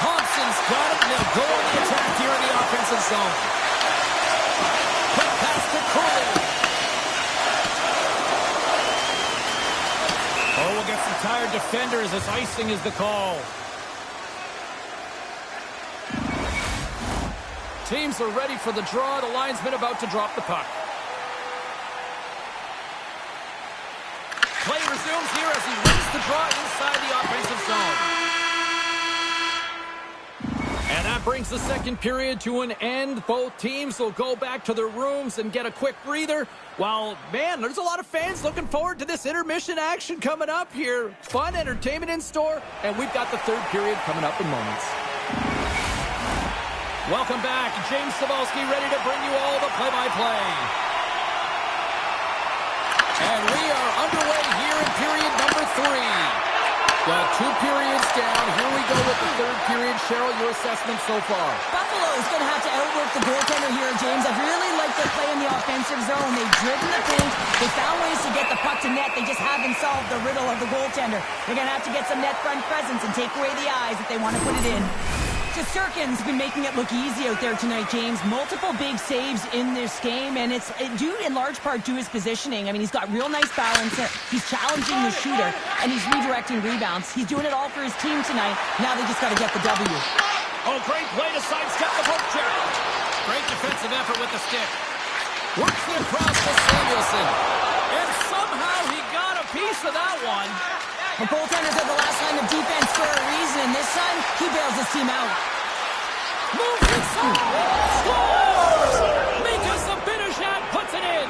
Thompson's got it, and they'll go on the attack here in the offensive zone. Quick pass to Cooley. Oh, we'll get some tired defenders as icing is the call. Teams are ready for the draw. The linesman about to drop the puck. Play resumes here as he wins the draw inside the offensive zone. And that brings the second period to an end. Both teams will go back to their rooms and get a quick breather. While, man, there's a lot of fans looking forward to this intermission action coming up here. Fun entertainment in store, and we've got the third period coming up in moments. Welcome back. James Cybulski ready to bring you all the play-by-play. And we are underway here in period number 3. Two periods down. Here we go with the third period. Cheryl, your assessment so far? Buffalo is going to have to outwork the goaltender here, James. I really like their play in the offensive zone. They've driven the paint. They found ways to get the puck to net. They just haven't solved the riddle of the goaltender. They're going to have to get some net front presence and take away the eyes if they want to put it in. Shesterkin's been making it look easy out there tonight, James. Multiple big saves in this game, and it's due in large part to his positioning. I mean, he's got real nice balance. He's challenging the shooter, and he's redirecting rebounds. He's doing it all for his team tonight. Now they just got to get the W. Oh, great play to sidestep the poke check. Great defensive effort with the stick. Works it across to Samuelson. And somehow he got a piece of that one. The goaltenders are the last line of defense for a reason. This time, he bails his team out. Moves inside! Scores! Mika Zibanejad puts it in!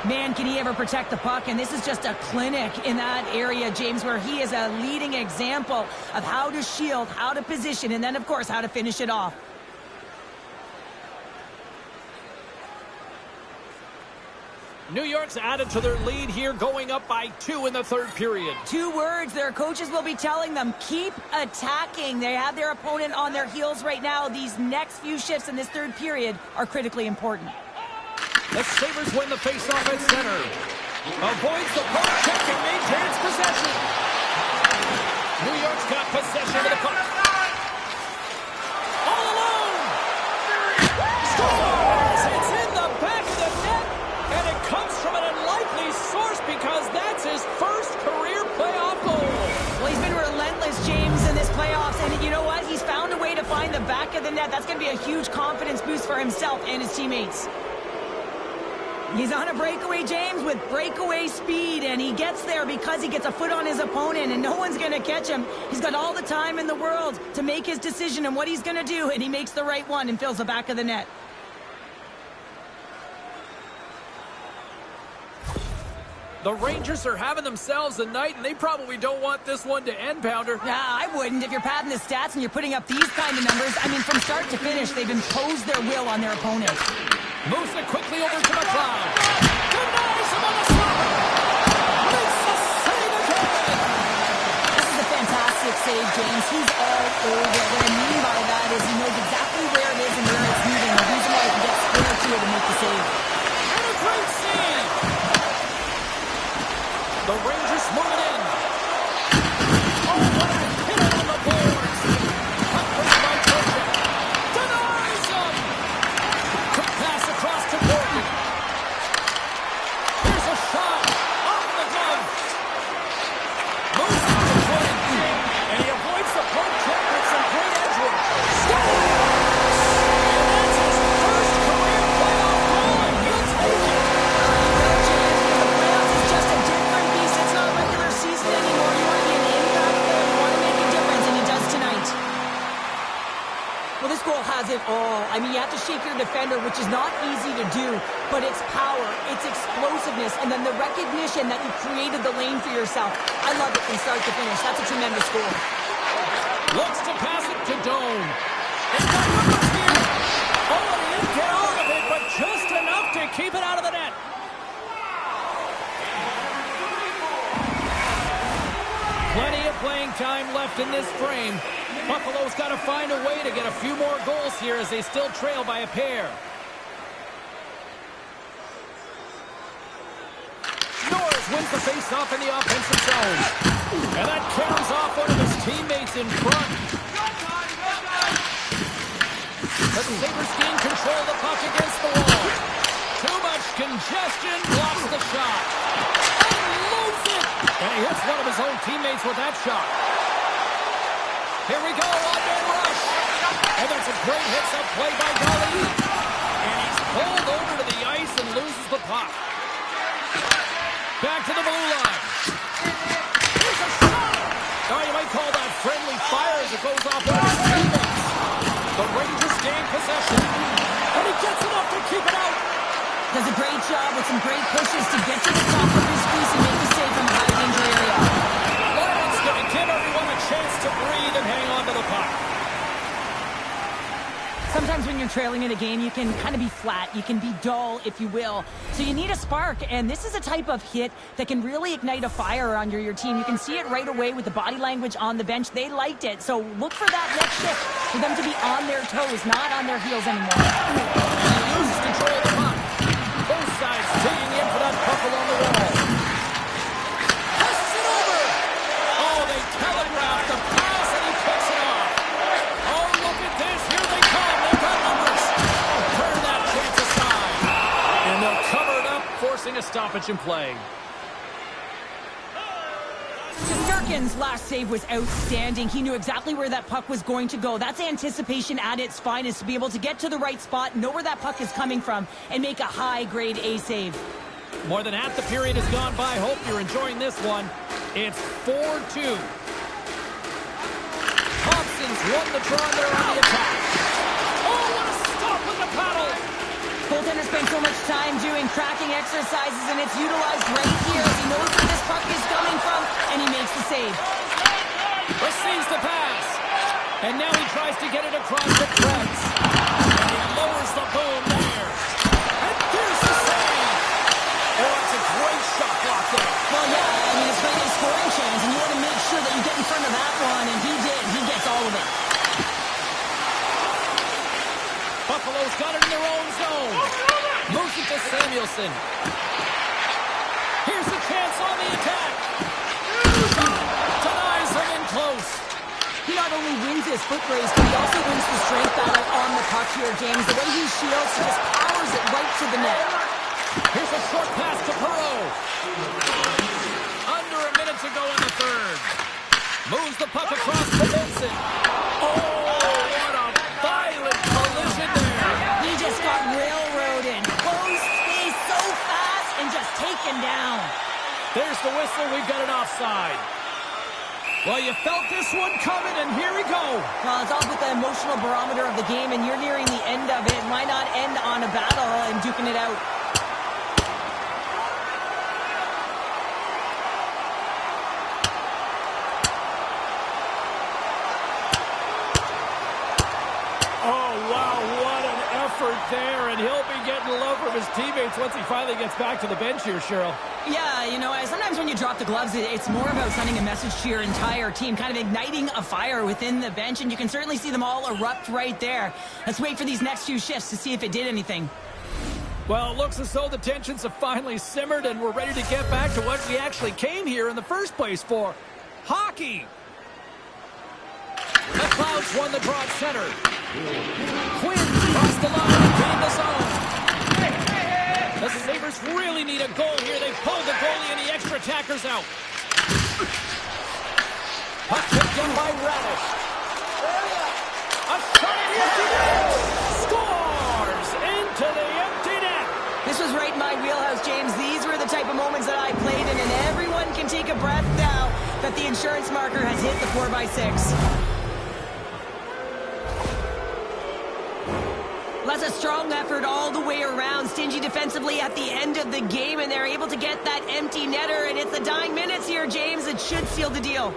Man, can he ever protect the puck? And this is just a clinic in that area, James, where he is a leading example of how to shield, how to position, and then, of course, how to finish it off. New York's added to their lead here, going up by 2 in the third period. 2 words their coaches will be telling them: keep attacking. They have their opponent on their heels right now. These next few shifts in this third period are critically important. The Sabres win the faceoff at center. Avoids the poke check and maintains possession. New York's got possession of the puck. All alone! Scores! It's in the back of the net, and it comes from an unlikely source because that's his first career playoff goal. Well, he's been relentless, James, in this playoffs, and you know what? He's found a way to find the back of the net. That's going to be a huge confidence boost for himself and his teammates. He's on a breakaway, James, with breakaway speed, and he gets there because he gets a foot on his opponent, and no one's going to catch him. He's got all the time in the world to make his decision on what he's going to do, and he makes the right one and fills the back of the net. The Rangers are having themselves a night, and they probably don't want this one to end, Pounder. Nah, I wouldn't. If you're padding the stats and you're putting up these kind of numbers, I mean, from start to finish, they've imposed their will on their opponent. Moves it quickly over to McLeod. Denies him on the slot. Makes the save again. This is a fantastic save, James. He's all over. What I mean by that is he knows exactly where it is and where it's moving. The reason why he can get square this goal has it all. I mean, you have to shake your defender, which is not easy to do, but it's power, it's explosiveness, and then the recognition that you created the lane for yourself. I love it from start to finish. That's a tremendous goal. Looks to pass it to Doan. It's got numbers here. Oh, and he didn't get out of it, but just enough to keep it out of the net. Plenty of playing time left in this frame. Buffalo's got to find a way to get a few more goals here as they still trail by a pair. Norris wins the face-off in the offensive zone. And that carries off one of his teammates in front. The Sabres gain control of the puck against the wall. Too much congestion blocks the shot. Unloads it! And he hits one of his own teammates with that shot. Here we go, on-man rush. And that's a great hits-up play by Golly. And he's pulled over to the ice and loses the puck. Back to the blue line. Here's a shot! Oh, you might call that friendly fire as it goes off one of his teammates. The Rangers gain possession. And he gets enough to keep it out. Does a great job with some great pushes to get to the top of his crease and make the save from the high danger area. Lion's going to give everyone a chance to breathe and hang on to the puck. Sometimes when you're trailing in a game, you can kind of be flat. You can be dull, if you will. So you need a spark, and this is a type of hit that can really ignite a fire under your team. You can see it right away with the body language on the bench. They liked it. So look for that next shift, for them to be on their toes, not on their heels anymore. He loses control of the puck. Both sides digging in for that puck along the wall. Passes it over. Oh, they telegraphed the pass, and he picks it off. Oh, look at this. Here they come. They've got numbers. Turn that chance aside. And they'll cover it up, forcing a stoppage in play. Shesterkin's last save was outstanding. He knew exactly where that puck was going to go. That's anticipation at its finest, to be able to get to the right spot, know where that puck is coming from, and make a high-grade A save. More than half the period has gone by. Hope you're enjoying this one. It's 4-2. Thompson's won the draw there on the attack. Oh, what a stop with the paddle! Goaltender spent so much time doing cracking exercises, and it's utilized right here as he knows where this puck is coming from, and he makes the save. Receives the pass. And now he tries to get it across the threads. And he lowers the boom there. And there's the save. Oh, it's a great shot block there. Well, yeah, I mean, it's playing a scoring chance, and you want to make sure that you get in front of that one, and he did. He gets all of it. Buffalo's got it in their own zone. Moves it to Samuelson. Here's a chance on the attack. Denies him in close. He not only wins his foot race, but he also wins the strength battle on the puck here, James. The way he shields, he just powers it right to the net. Here's a short pass to Perreault. Under a minute to go in the third. Moves the puck across to Benson. Oh, what a violent collision there. He just got railroaded. Close space so fast and just taken down. There's the whistle. We've got an offside. Well, you felt this one coming, and here we go. Well, it's all with the emotional barometer of the game, and you're nearing the end of it. Why not end on a battle and duking it out? There, and he'll be getting love from his teammates once he finally gets back to the bench here, Cheryl. Yeah, you know, sometimes when you drop the gloves, it's more about sending a message to your entire team, kind of igniting a fire within the bench, and you can certainly see them all erupt right there. Let's wait for these next few shifts to see if it did anything. Well, it looks as though the tensions have finally simmered, and we're ready to get back to what we actually came here in the first place for. Hockey! The Clouds won the draw at center. Quinn crossed the line and gained the zone. The Sabres really need a goal here. They've pulled the goalie and the extra attackers out. Puck kicked in by Radish. A shot at the empty net. Scores into the empty net. This was right in my wheelhouse, James. These were the type of moments that I played in, and everyone can take a breath now that the insurance marker has hit the 4x6. Well, that's a strong effort all the way around. Stingy defensively at the end of the game, and they're able to get that empty netter, and it's the dying minutes here, James. It should seal the deal.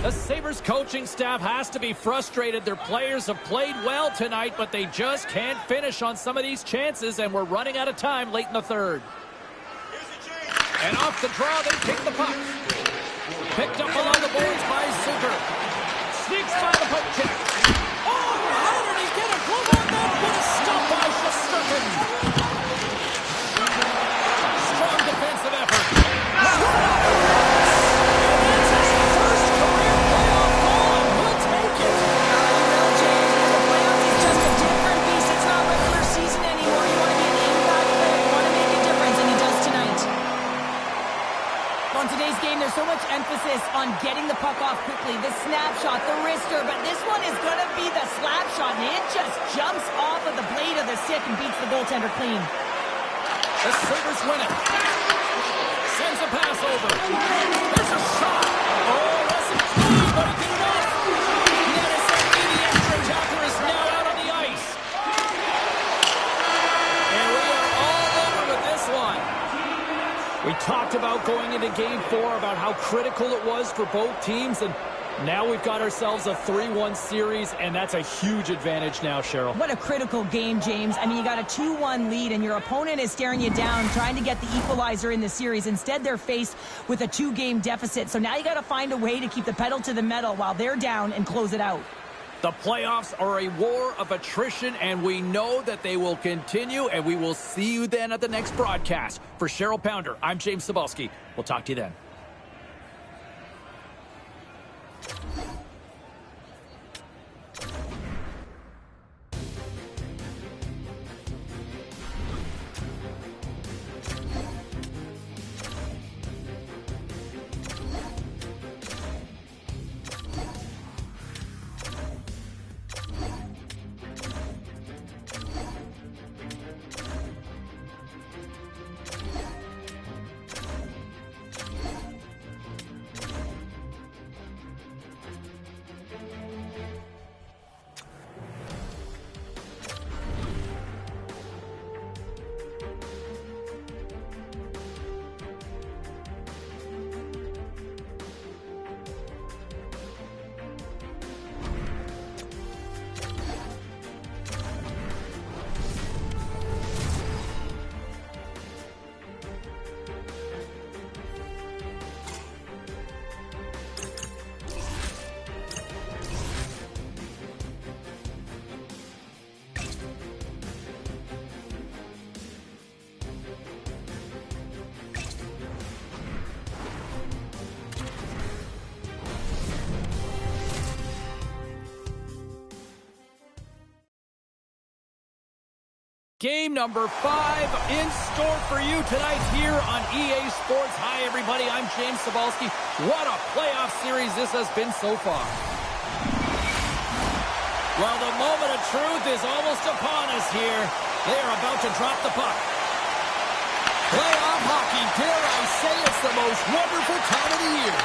The Sabres coaching staff has to be frustrated. Their players have played well tonight, but they just can't finish on some of these chances, and we're running out of time late in the third. And off the draw, they pick the puck. Picked up along the boards by Zucker. Sneaks by the poke check. Oh, how did he get a glove on that? What a stop by Shesterkin. Strong defensive effort. And that's his first career playoff goal, and he'll take it. You will, James, because the playoffs is just a different beast. It's not regular season anymore. You want to be an impact player. You want to make a difference, and he does tonight. On today's game, there's so much emphasis on getting the puck off quickly, the snapshot, the wrister, but this one is going to be the slap shot, and it just jumps off of the blade of the stick and beats the goaltender clean. The Sabres win it. Sends a pass over. There's a shot. Oh, wasn't clean, but he did enough. Nedesenki, the extra attacker, is now out on the ice. And we are all over with this one. We talked about going into Game 4 about how critical it was for both teams, and now we've got ourselves a 3-1 series, and that's a huge advantage now, Cheryl. What a critical game, James. I mean, you got a 2-1 lead, and your opponent is staring you down, trying to get the equalizer in the series. Instead, they're faced with a 2-game deficit. So now you got to find a way to keep the pedal to the metal while they're down and close it out. The playoffs are a war of attrition, and we know that they will continue, and we will see you then at the next broadcast. For Cheryl Pounder, I'm James Cybulski. We'll talk to you then. Game number 5 in store for you tonight here on EA Sports. Hi, everybody. I'm James Cybulski. What a playoff series this has been so far. Well, the moment of truth is almost upon us here. They are about to drop the puck. Playoff hockey, dare I say, it's the most wonderful time of the year.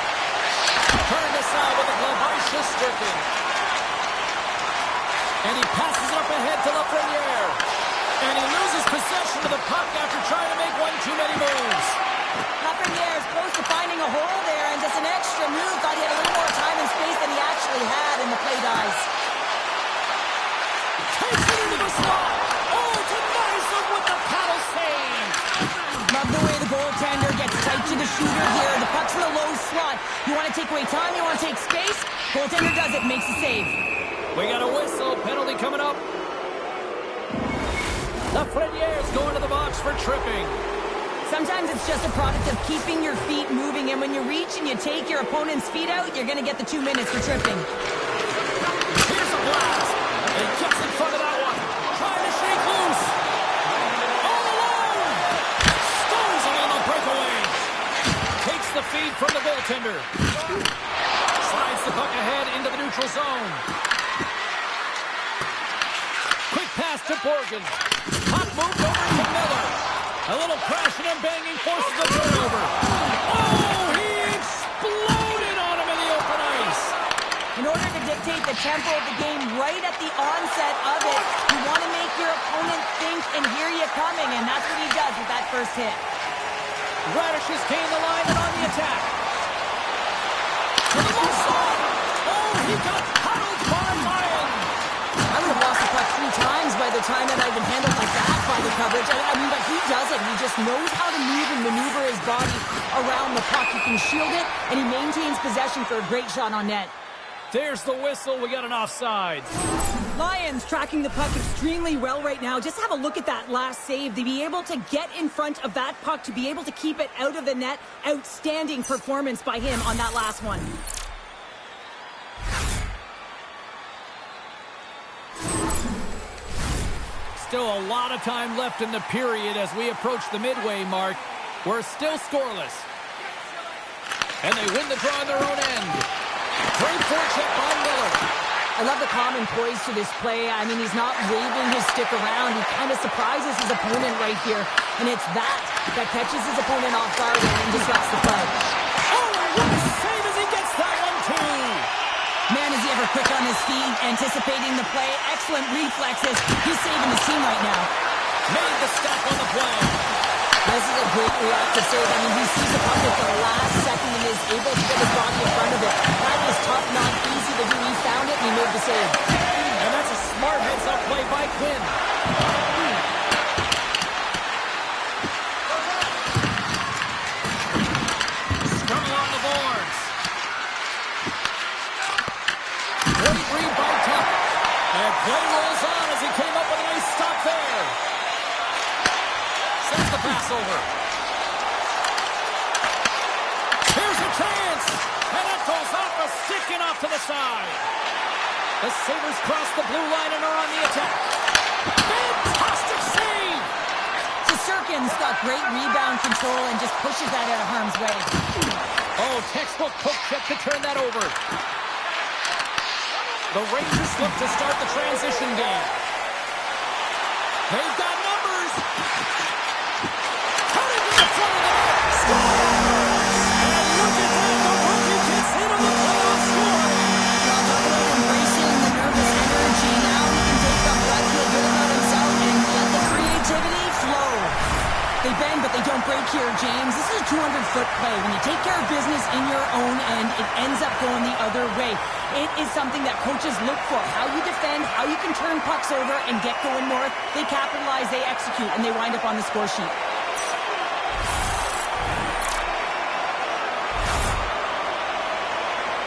Turned aside with a glove by Shesterkin. And he passes it up ahead to Lafreniere. And he loses possession of the puck after trying to make one too many moves. Lafreniere is close to finding a hole there, and just an extra move. Thought he had a little more time and space than he actually had in the play dies. Takes it into the slot. Oh, denies him with the paddle save. Love the way the goaltender gets tight to the shooter here. The puck's in a low slot. You want to take away time, you want to take space. Goaltender does it, makes the save. We got a whistle, penalty coming up. Lafreniere's going to the box for tripping. Sometimes it's just a product of keeping your feet moving, and when you reach and you take your opponent's feet out, you're going to get the 2 minutes for tripping. Here's a blast. And he gets in front of that one. Trying to shake loose. All alone. Stones him on the breakaway. Takes the feed from the goaltender. Slides the puck ahead into the neutral zone. Quick pass to Borgen. Puck moved over to Miller. A little crashing and banging forces the turnover. Oh, he exploded on him in the open ice. In order to dictate the tempo of the game right at the onset of it, you want to make and hear you coming, and that's what he does with that first hit. Radish has gained the line and on the attack. To the low side. Oh, he got huddled by Lyon. I would have lost the puck 3 times by the time that I'd been handled like that by the coverage. I mean, but he does it. He just knows how to move and maneuver his body around the puck. He can shield it, and he maintains possession for a great shot on net. There's the whistle. We got an offside. Lions tracking the puck extremely well right now. Just have a look at that last save. To be able to get in front of that puck, to be able to keep it out of the net. Outstanding performance by him on that last one. Still a lot of time left in the period as we approach the midway mark. We're still scoreless. And they win the draw on their own end. Great forecheck by Miller. I love the calm and poise to this play. I mean, he's not waving his stick around. He kind of surprises his opponent right here. And it's that catches his opponent off guard and disrupts the play. Oh, what a save as he gets that one, too. Man, is he ever quick on his feet, anticipating the play. Excellent reflexes. He's saving his team right now. Made the stop on the play. This is a great reactive save. I mean, he sees the puck at the last second and is able to get his body in front of it. That is tough, not easy to do. He found it and he made the save. And that's a smart heads-up play by Quinn. Scrumming on the boards. Great read by Tuck. And play rolls on as he came up with a nice stop there. Sends the pass over. Here's a chance. And it goes off a stick and off to the side. The Sabres cross the blue line and are on the attack. Fantastic save. Shesterkin's got great rebound control and just pushes that out of harm's way. Oh, textbook poke check to turn that over. The Rangers look to start the transition game. They've got numbers. Cutting to the front of the net. Scores! And look at that. The rookie gets in on the playoff scoring. Talk about embracing the nervous energy. Now he can take the breath, feel good about himself, and let the creativity flow. They bend, but they don't break here, James. This is a 200-foot play. When you take care of business in your own end, it ends up going the other way. It is something that coaches look for. How you defend, how you can turn pucks over and get going north. They capitalize, they execute, and they wind up on the score sheet.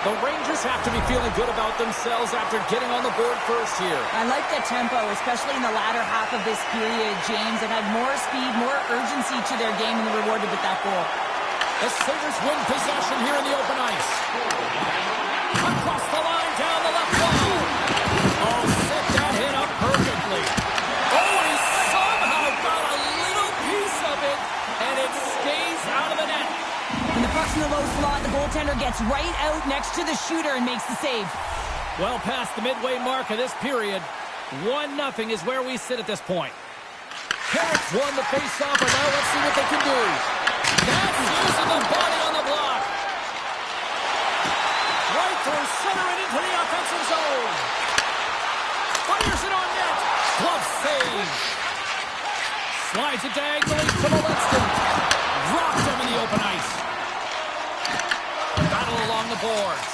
The Rangers have to be feeling good about themselves after getting on the board first here. I like the tempo, especially in the latter half of this period, James. It had more speed, more urgency to their game, and rewarded with that goal. The Sabres win possession here in the open ice. Across the line, down the left wall. Oh, set that hit up perfectly. Oh, he somehow got a little piece of it, and it stays out of the net. When the puck's in the low slot, the goaltender gets right out next to the shooter and makes the save. Well past the midway mark of this period, 1-0 is where we sit at this point. Carrick's won the face-off, and now let's see what they can do. That's using the body on the block. Right through center and into the offensive zone. Fires it on net. Glove save. Slides it diagonally to Molestin. Dropped him in the open ice. Battle along the boards.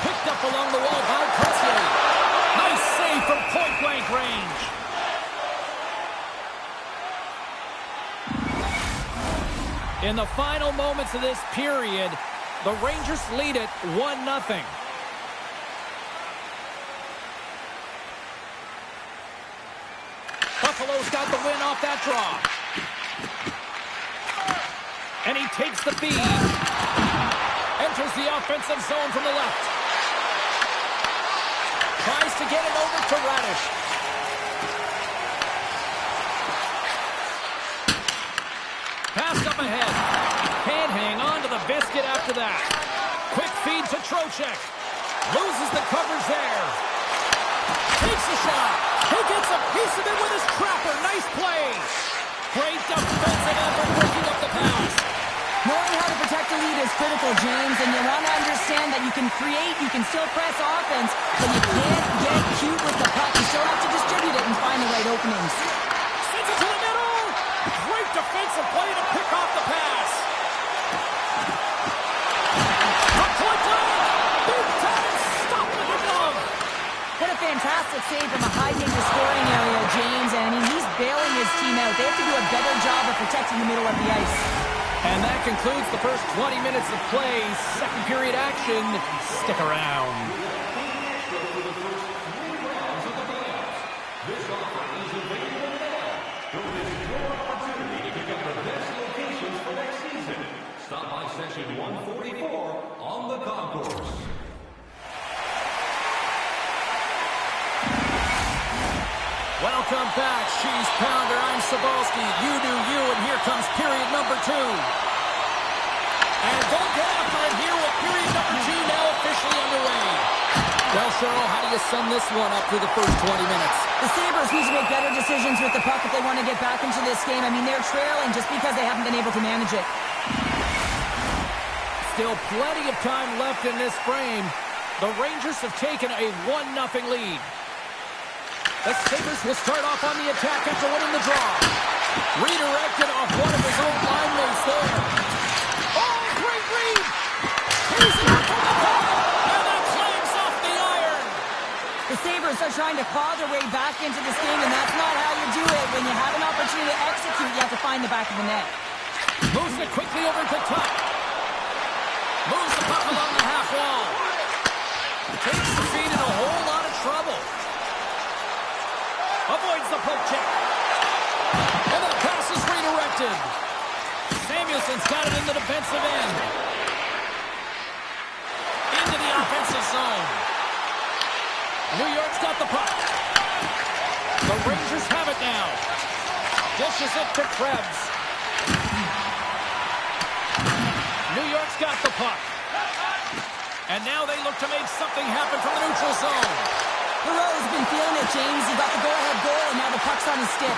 Picked up along the wall by Presley. Nice save from point-blank range. In the final moments of this period, the Rangers lead it 1-0. Buffalo's got the win off that draw. And he takes the feed. Enters the offensive zone from the left. Tries to get it over to Radish. Passed up ahead. Can't hang on to the biscuit after that. Quick feed to Trocheck. Loses the coverage there. Takes a shot. He gets a piece of it with his trapper. Nice play. Great defensive effort breaking up the pass. Knowing how to protect the lead is critical, James, and you want to understand that you can create, you can still press offense, but you can't get cute with the puck. You still have to distribute it. defensive play to pick off the pass. Up point blank. Big time stop with the glove. What a fantastic save from a high-danger scoring area, James. And I mean, he's bailing his team out. They have to do a better job of protecting the middle of the ice. And that concludes the first 20 minutes of play. Second period action. Stick around. This offer is available now. Don't miss your opportunity to pick up the best locations for next season. Stop by section 144 on the concourse. Welcome back, Cheese Pounder. I'm Sabalski. You do you, and here comes period number 2. And they'll get after it here with period number 2 now officially underway. Well, Cheryl, how do you sum this one up through the first 20 minutes? The Sabres need to make better decisions with the puck if they want to get back into this game. I mean, they're trailing just because they haven't been able to manage it. Still plenty of time left in this frame. The Rangers have taken a 1-0 lead. The Sabres will start off on the attack after winning the draw. Redirected off one of his own line mates there. Oh, great read! He's up from the puck, and that clanks off the iron. The Sabres are trying to claw their way back into this game, and that's not how you do it. When you have an opportunity to execute, you have to find the back of the net. Moves it quickly over to Tuck. Moves the puck along the half wall. Takes the feet in a whole lot of trouble. Avoids the poke check. And the pass is redirected. Samuelson's got it in the defensive end. Into the offensive zone. New York's got the puck. The Rangers have it now. Dishes it to Krebs. New York's got the puck. And now they look to make something happen from the neutral zone. Perreault's been feeling it, James. He got the go-ahead goal, and now the puck's on his stick.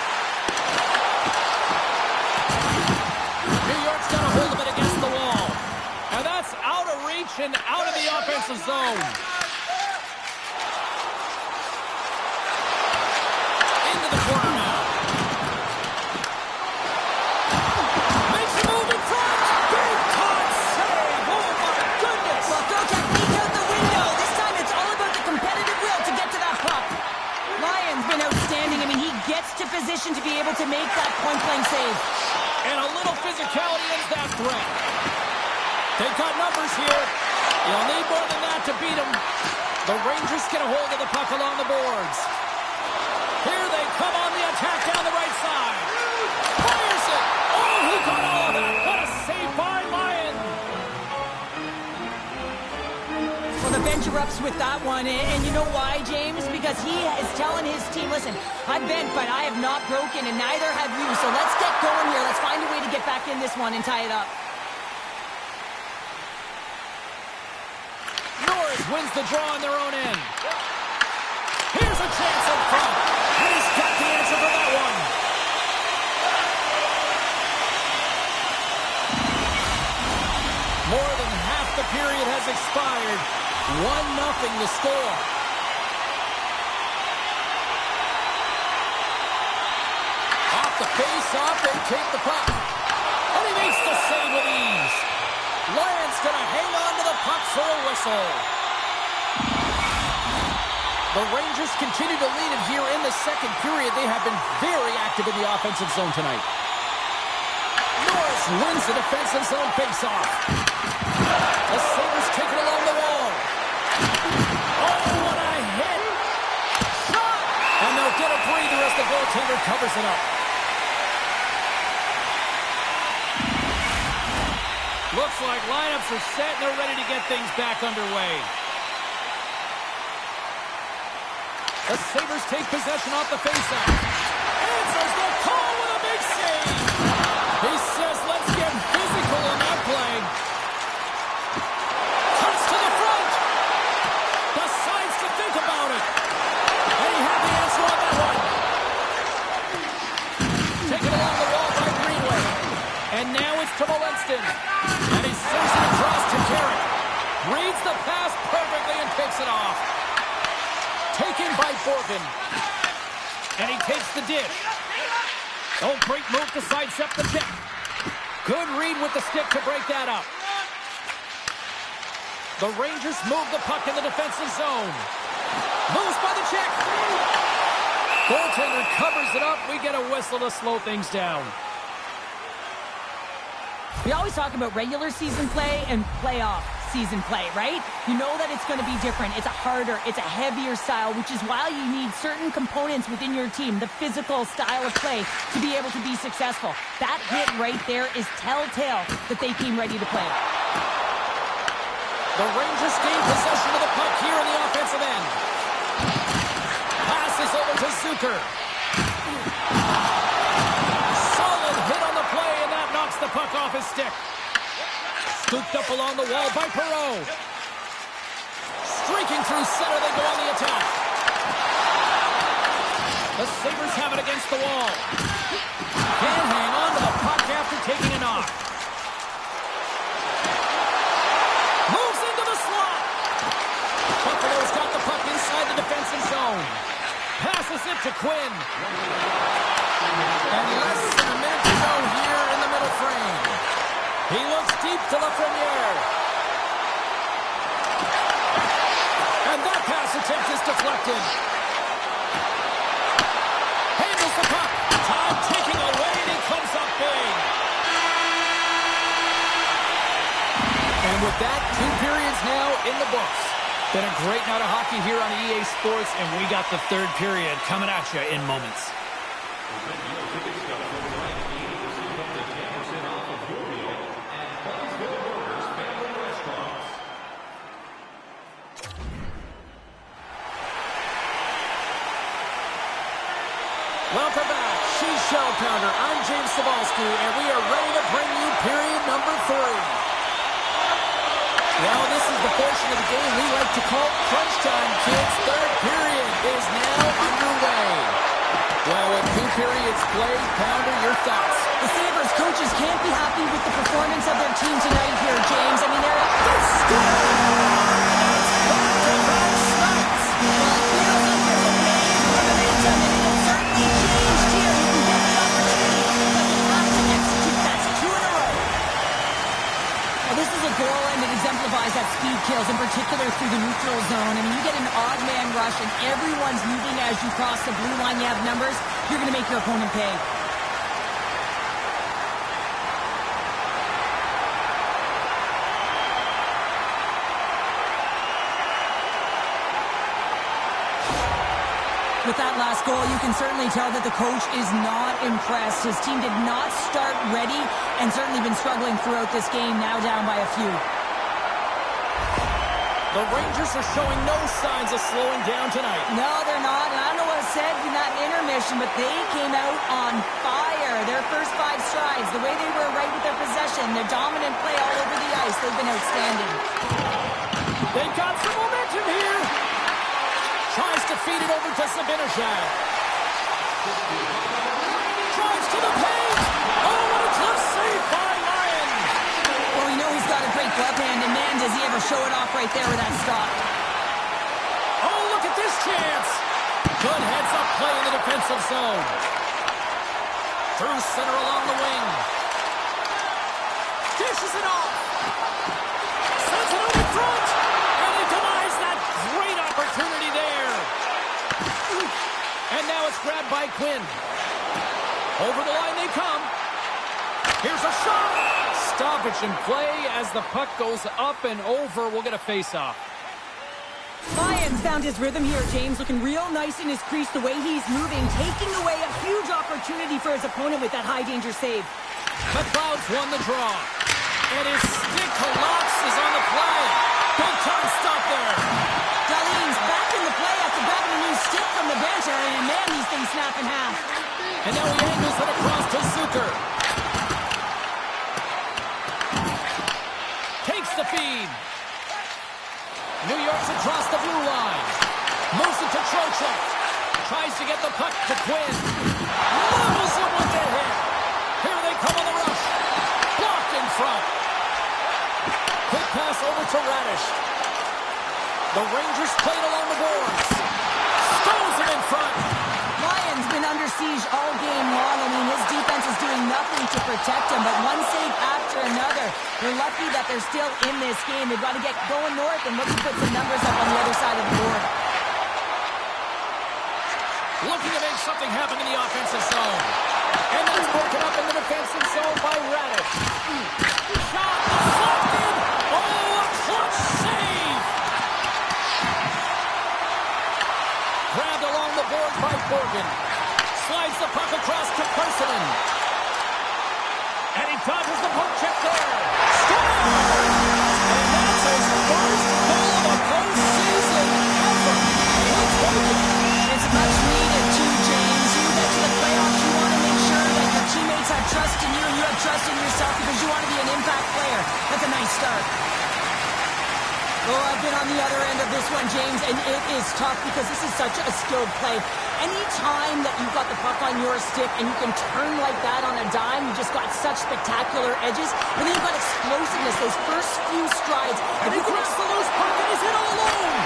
New York's got a hold of it against the wall. And that's out of reach and out of the offensive zone. Into the corner now. Makes a move in front. Big time save. Oh, my goodness. Well, throw technique out the window. This time it's all about the competitive will to get to that puck. Lyon's been outstanding. I mean, he gets to position to be able to make that point-blank save. And a little physicality ends that threat. They've got numbers here. You'll need more than that to beat them. The Rangers get a hold of the puck along the boards. Here they come on the attack down the right side. Fires it. Oh, he got all of that. What a save by Lyon. Well, the bench erupts with that one. And you know why, James? Because he is telling his team, listen, I've bent, but I have not broken, and neither have you. So let's get going here. Let's find a way to get back in this one and tie it up. Norris wins the draw on their own end. Here's a chance up front. And he's got the answer for that one. More than half the period has expired. 1-0 the score. Off the face-off, they take the puck. And he makes the save with ease. Lyon's going to hang on to the puck for a whistle. The Rangers continue to lead it here in the second period. They have been very active in the offensive zone tonight. Norris wins the defensive zone face-off. The Sabres take it along the wall. Oh, what a hit! Shot! And they'll get a breather as the goaltender covers it up. Looks like lineups are set and they're ready to get things back underway. The Sabres take possession off the faceoff. Answers the call with a big save. He says, let's get physical in that play. Cuts to the front. Decides to think about it. And he had the answer on that one. Taken along the wall by Greenway. And now it's to Walenston. And he sends it across to Carrick. Reads the pass perfectly and takes it off. Taken by Borgen. And he takes the dish. Oh, great move to sidestep the check. Good read with the stick to break that up. The Rangers move the puck in the defensive zone. Moves by the check. Goaltender covers it up. We get a whistle to slow things down. We always talk about regular season play and playoff season play, right? You know that it's going to be different. It's a harder, it's a heavier style, which is why you need certain components within your team, the physical style of play, to be able to be successful. That hit right there is telltale that they came ready to play. The Rangers gain possession of the puck here in the offensive end. Passes over to Zucker. Solid hit on the play, and that knocks the puck off his stick. Scooped up along the wall by Perreault. Streaking through center, they go on the attack. The Sabres have it against the wall. Can't hang on to the puck after taking a knock. Moves into the slot. Buffalo's got the puck inside the defensive zone. Passes it to Quinn. And less than a minute to go here in the middle frame. He looks deep to Lafreniere. And that pass attempt is deflected. Handles the puck. Time taking away, and he comes up big. And with that, 2 periods now in the books. Been a great night of hockey here on EA Sports, and we got the 3rd period coming at you in moments. Welcome back. She's Shell Pounder. I'm James Cebulski, and we are ready to bring you period number 3. Well, this is the portion of the game we like to call crunch time, kids. 3rd period is now underway. Well, with 2 periods played, Pounder, your thoughts? The Sabres coaches can't be happy with the performance of their team tonight here, James. I mean, they're this is a goal, and it exemplifies that speed kills, in particular through the neutral zone. I mean, you get an odd man rush, and everyone's moving as you cross the blue line. You have numbers. You're going to make your opponent pay. With that last goal, you can certainly tell that the coach is not impressed. His team did not start ready and certainly been struggling throughout this game, now down by a few. The Rangers are showing no signs of slowing down tonight. No, they're not. And I don't know what I said in that intermission, but they came out on fire. Their first 5 strides, the way they were right with their possession, their dominant play all over the ice, they've been outstanding. They've got some momentum here. Tries to feed it over to Zibanejad. Drives to the paint. Oh, what a tough save by Lyon. Well, we know he's got a great glove hand, and man, does he ever show it off right there with that stop. Oh, look at this chance. Good heads-up play in the defensive zone. Through center along the wing. Dishes it off. Sends it over front. And he denies that great opportunity there. And now it's grabbed by Quinn. Over the line they come. Here's a shot. Stoppage in play as the puck goes up and over. We'll get a face-off. Lyons found his rhythm here, James, looking real nice in his crease the way he's moving, taking away a huge opportunity for his opponent with that high-danger save. McLeod's won the draw. And his stick collapses on the play. Big time stop there. Darlene's back in the play after grabbing a new stick from the bench area, and man, these things snap in half. And now he angles it across to Zucker. Takes the feed. New York's across the blue line. Moves it to Trocheck. Tries to get the puck to Quinn. Levels it with the hit. Here they come on the rush. Blocked in front. Quick pass over to Radish. The Rangers played along the boards. Stones it in front. Lyons been under siege all game long. I mean, his defense is doing nothing to protect him, but one save after another. They're lucky that they're still in this game. They've got to get going north and look to put some numbers up on the other side of the board. Looking to make something happen in the offensive zone. And that's broken up in the defensive zone by Raddish. Shot deflected. Oh, a clutch save. Grabbed along the board by Borgen. Slides the puck across to Persinen. And he dodges the poke check there. Score! And that's his first goal of the postseason ever. Let's take it. It's much needed too, James. You get to the playoffs, you want to make sure that your teammates have trust in you and you have trust in yourself because you want to be an impact player. That's a nice start. Oh, I've been on the other end of this one, James, and it is tough because this is such a skilled play. Any time that you've got the puck on your stick and you can turn like that on a dime, you just got such spectacular edges, and then you've got explosiveness, those first few strides. And he grabs the loose puck and he's hit all alone.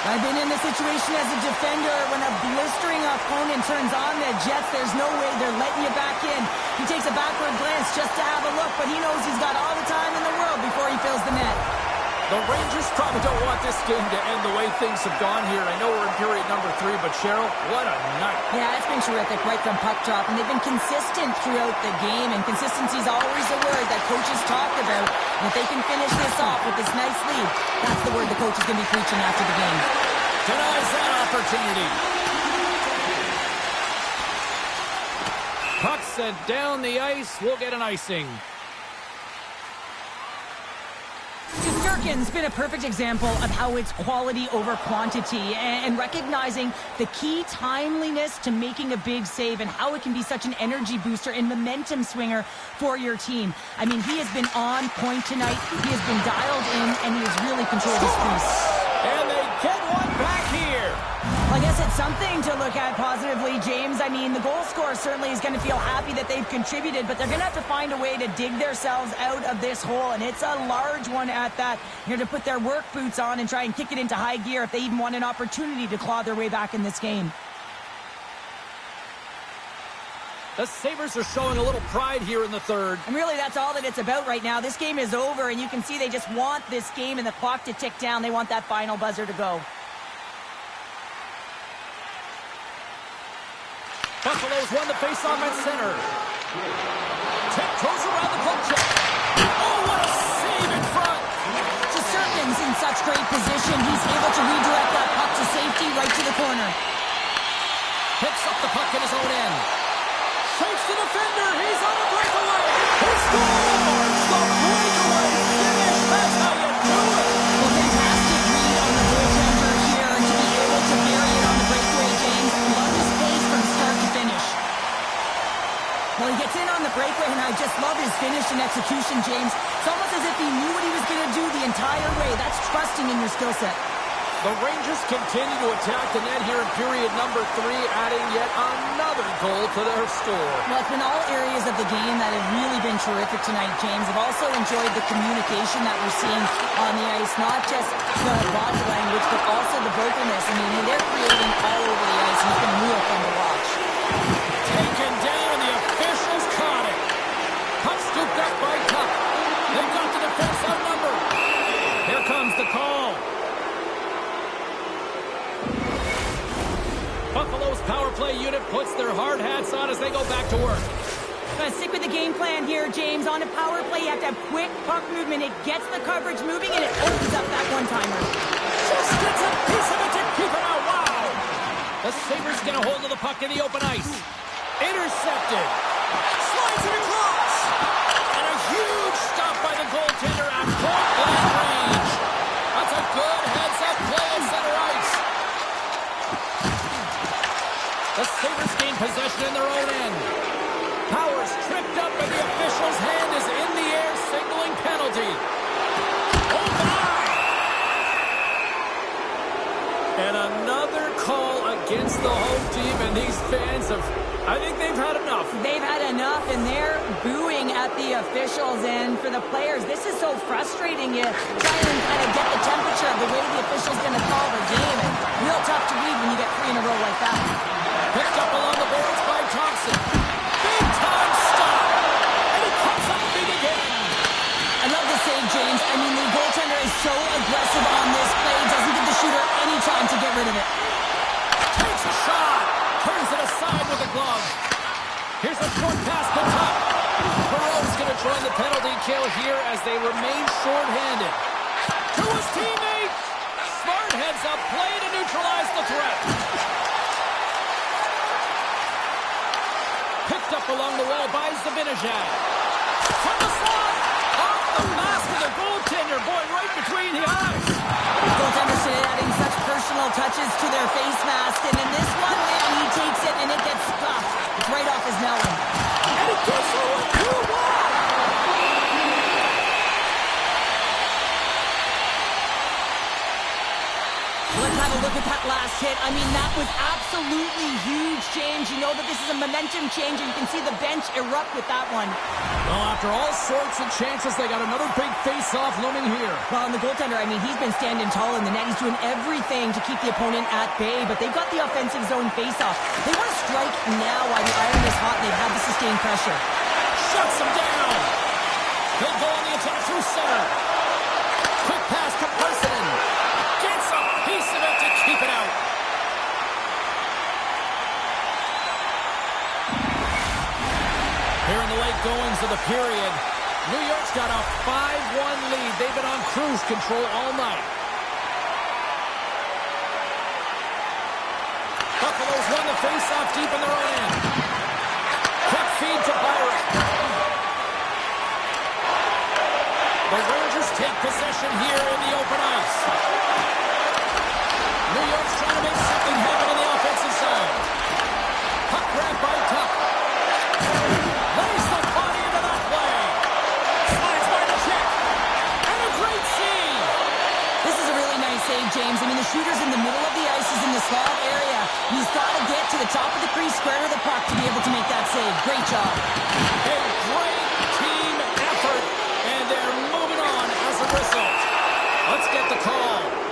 I've been in the situation as a defender when a blistering opponent turns on the Jets. There's no way they're letting you back in. He takes a backward glance just to have a look, but he knows he's got all the time in the world before he fills the net. The Rangers probably don't want this game to end the way things have gone here. I know we're in period number 3, but Cheryl, what a night. Yeah, it's been terrific right from puck drop, and they've been consistent throughout the game, and consistency is always the word that coaches talk about. And if they can finish this off with this nice lead, that's the word the coach is going to be preaching after the game. Denies that opportunity. Puck sent down the ice. We'll get an icing. Shesterkin's been a perfect example of how it's quality over quantity and recognizing the key timeliness to making a big save and how it can be such an energy booster and momentum swinger for your team. I mean, he has been on point tonight. He has been dialed in, and he has really controlled his crease. And they get one back here. Well, I guess it's something to look at positively, James. I mean, the goal scorer certainly is going to feel happy that they've contributed, but they're going to have to find a way to dig themselves out of this hole, and it's a large one at that. Here to put their work boots on and try and kick it into high gear if they even want an opportunity to claw their way back in this game. The Sabres are showing a little pride here in the third. And really, that's all that it's about right now. This game is over, and you can see they just want this game and the clock to tick down. They want that final buzzer to go. Buffalo's won the faceoff at center. Tiptoes around the poke check. Oh, what a save in front. Shesterkin's in such great position. He's able to redirect that puck to safety right to the corner. Picks up the puck in his own end. Shakes the defender. He's on a breakaway. He scores! The breakaway finish. That's how you do it. Well, fantastic read on the goaltender here to be able to bury it on the breakaway, James. Love his pace from start to finish. Well, he gets in on the breakaway, and I just love his finish and execution, James. It's almost as if he knew what he was going to do the entire way. That's trusting in your skill set. The Rangers continue to attack the net here in period number 3, adding yet another goal to their score. Well, it's been all areas of the game that have really been terrific tonight, James. I've also enjoyed the communication that we're seeing on the ice, not just the body language, but also the vocalness. I mean, they're creating all over the ice, and it's been real fun to watch. Taken down, the officials caught it. Puck scooped up by Cup. They've got the defense outnumbered. Here comes the call. Buffalo's power play unit puts their hard hats on as they go back to work. Gonna stick with the game plan here, James. On a power play, you have to have quick puck movement. It gets the coverage moving, and it opens up that one-timer. Just gets a piece of it to keep it out. Wow! The Sabres get a hold of the puck in the open ice. Intercepted. Slides it across. And a huge stop by the goaltender at point-blank range. That's a good heads-up play at center ice. The Sabres gain possession in their own end. Powers tripped up, and the official's hand is in the air, signaling penalty. Oh, my! And another call against against the home team, and these fans have, I think they've had enough. They've had enough, and they're booing at the officials. And for the players, this is so frustrating. You try and kind of get the temperature of the way the official's going to call the game, and real tough to read when you get 3 in a row like that. Picked up along the boards by Thompson. Big time stop, and it comes up big again. I love the save, James. I mean, the goaltender is so aggressive on this play. Doesn't give the shooter any time to get rid of it. Takes a shot. Turns it aside with a glove. Here's a short pass to top. Perreault's going to join the penalty kill here as they remain short-handed. To his teammate. Smart heads up play to neutralize the threat. Picked up along the wall by H.M.J.A. From the slot. Off the mask of the goaltender. Boy, right between the eyes. Goaltenders today adding such personal touches to their face mask. And in this one, man, he takes it and it gets stuffed. It's right off his melon. And it gives her a 2-1. Let's have a look at that last hit. I mean, that was absolutely huge change. You know that this is a momentum change, and you can see the bench erupt with that one. Well, after all sorts of chances, they got another big face-off looming here. Well, and the goaltender, I mean, he's been standing tall in the net. He's doing everything to keep the opponent at bay, but they've got the offensive zone face-off. They want to strike now while the iron is hot, and they've had the sustained pressure. Shuts him down. He'll go on the attack through center. Quick pass to Parson. Gets a piece of it to keep it out. Here in the late goings of the period, New York's got a 5-1 lead. They've been on cruise control all night. Buffalo's won the face-off deep in their own end. Quick feed to Byron. The Rangers take possession here in the open ice. New York's trying to make something happen in the offensive zone. Puck grab by Tuck. Lays the body into that play. Slides by the check. And a great save. This is a really nice save, James. I mean, the shooter's in the middle of the ice. He's in the slot area. He's got to get to the top of the crease, square to the puck to be able to make that save. Great job. A great team effort, and they're moving on as a result. Let's get the call.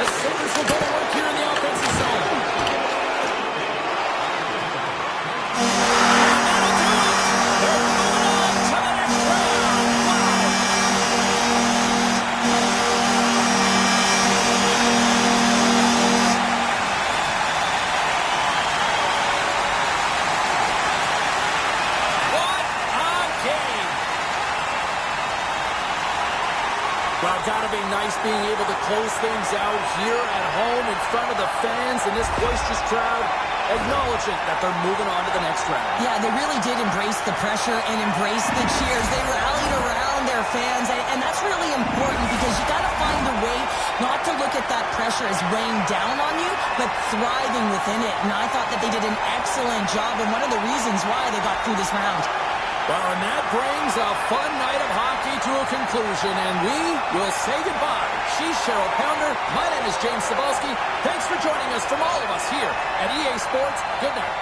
The Sabres will go to work here in the offensive zone. And that'll do it. They're moving on to the next round. Wow. What a game. Well, gotta be nice being able to close things out here at home in front of the fans and this boisterous crowd, acknowledging that they're moving on to the next round. Yeah, they really did embrace the pressure and embrace the cheers. They rallied around their fans, and that's really important because you got to find a way not to look at that pressure as weighing down on you, but thriving within it. And I thought that they did an excellent job, and one of the reasons why they got through this round. Well, and that brings a fun night of hockey to a conclusion, and we will say goodbye. She's Cheryl Pounder. My name is James Cebulski. Thanks for joining us from all of us here at EA Sports. Good night.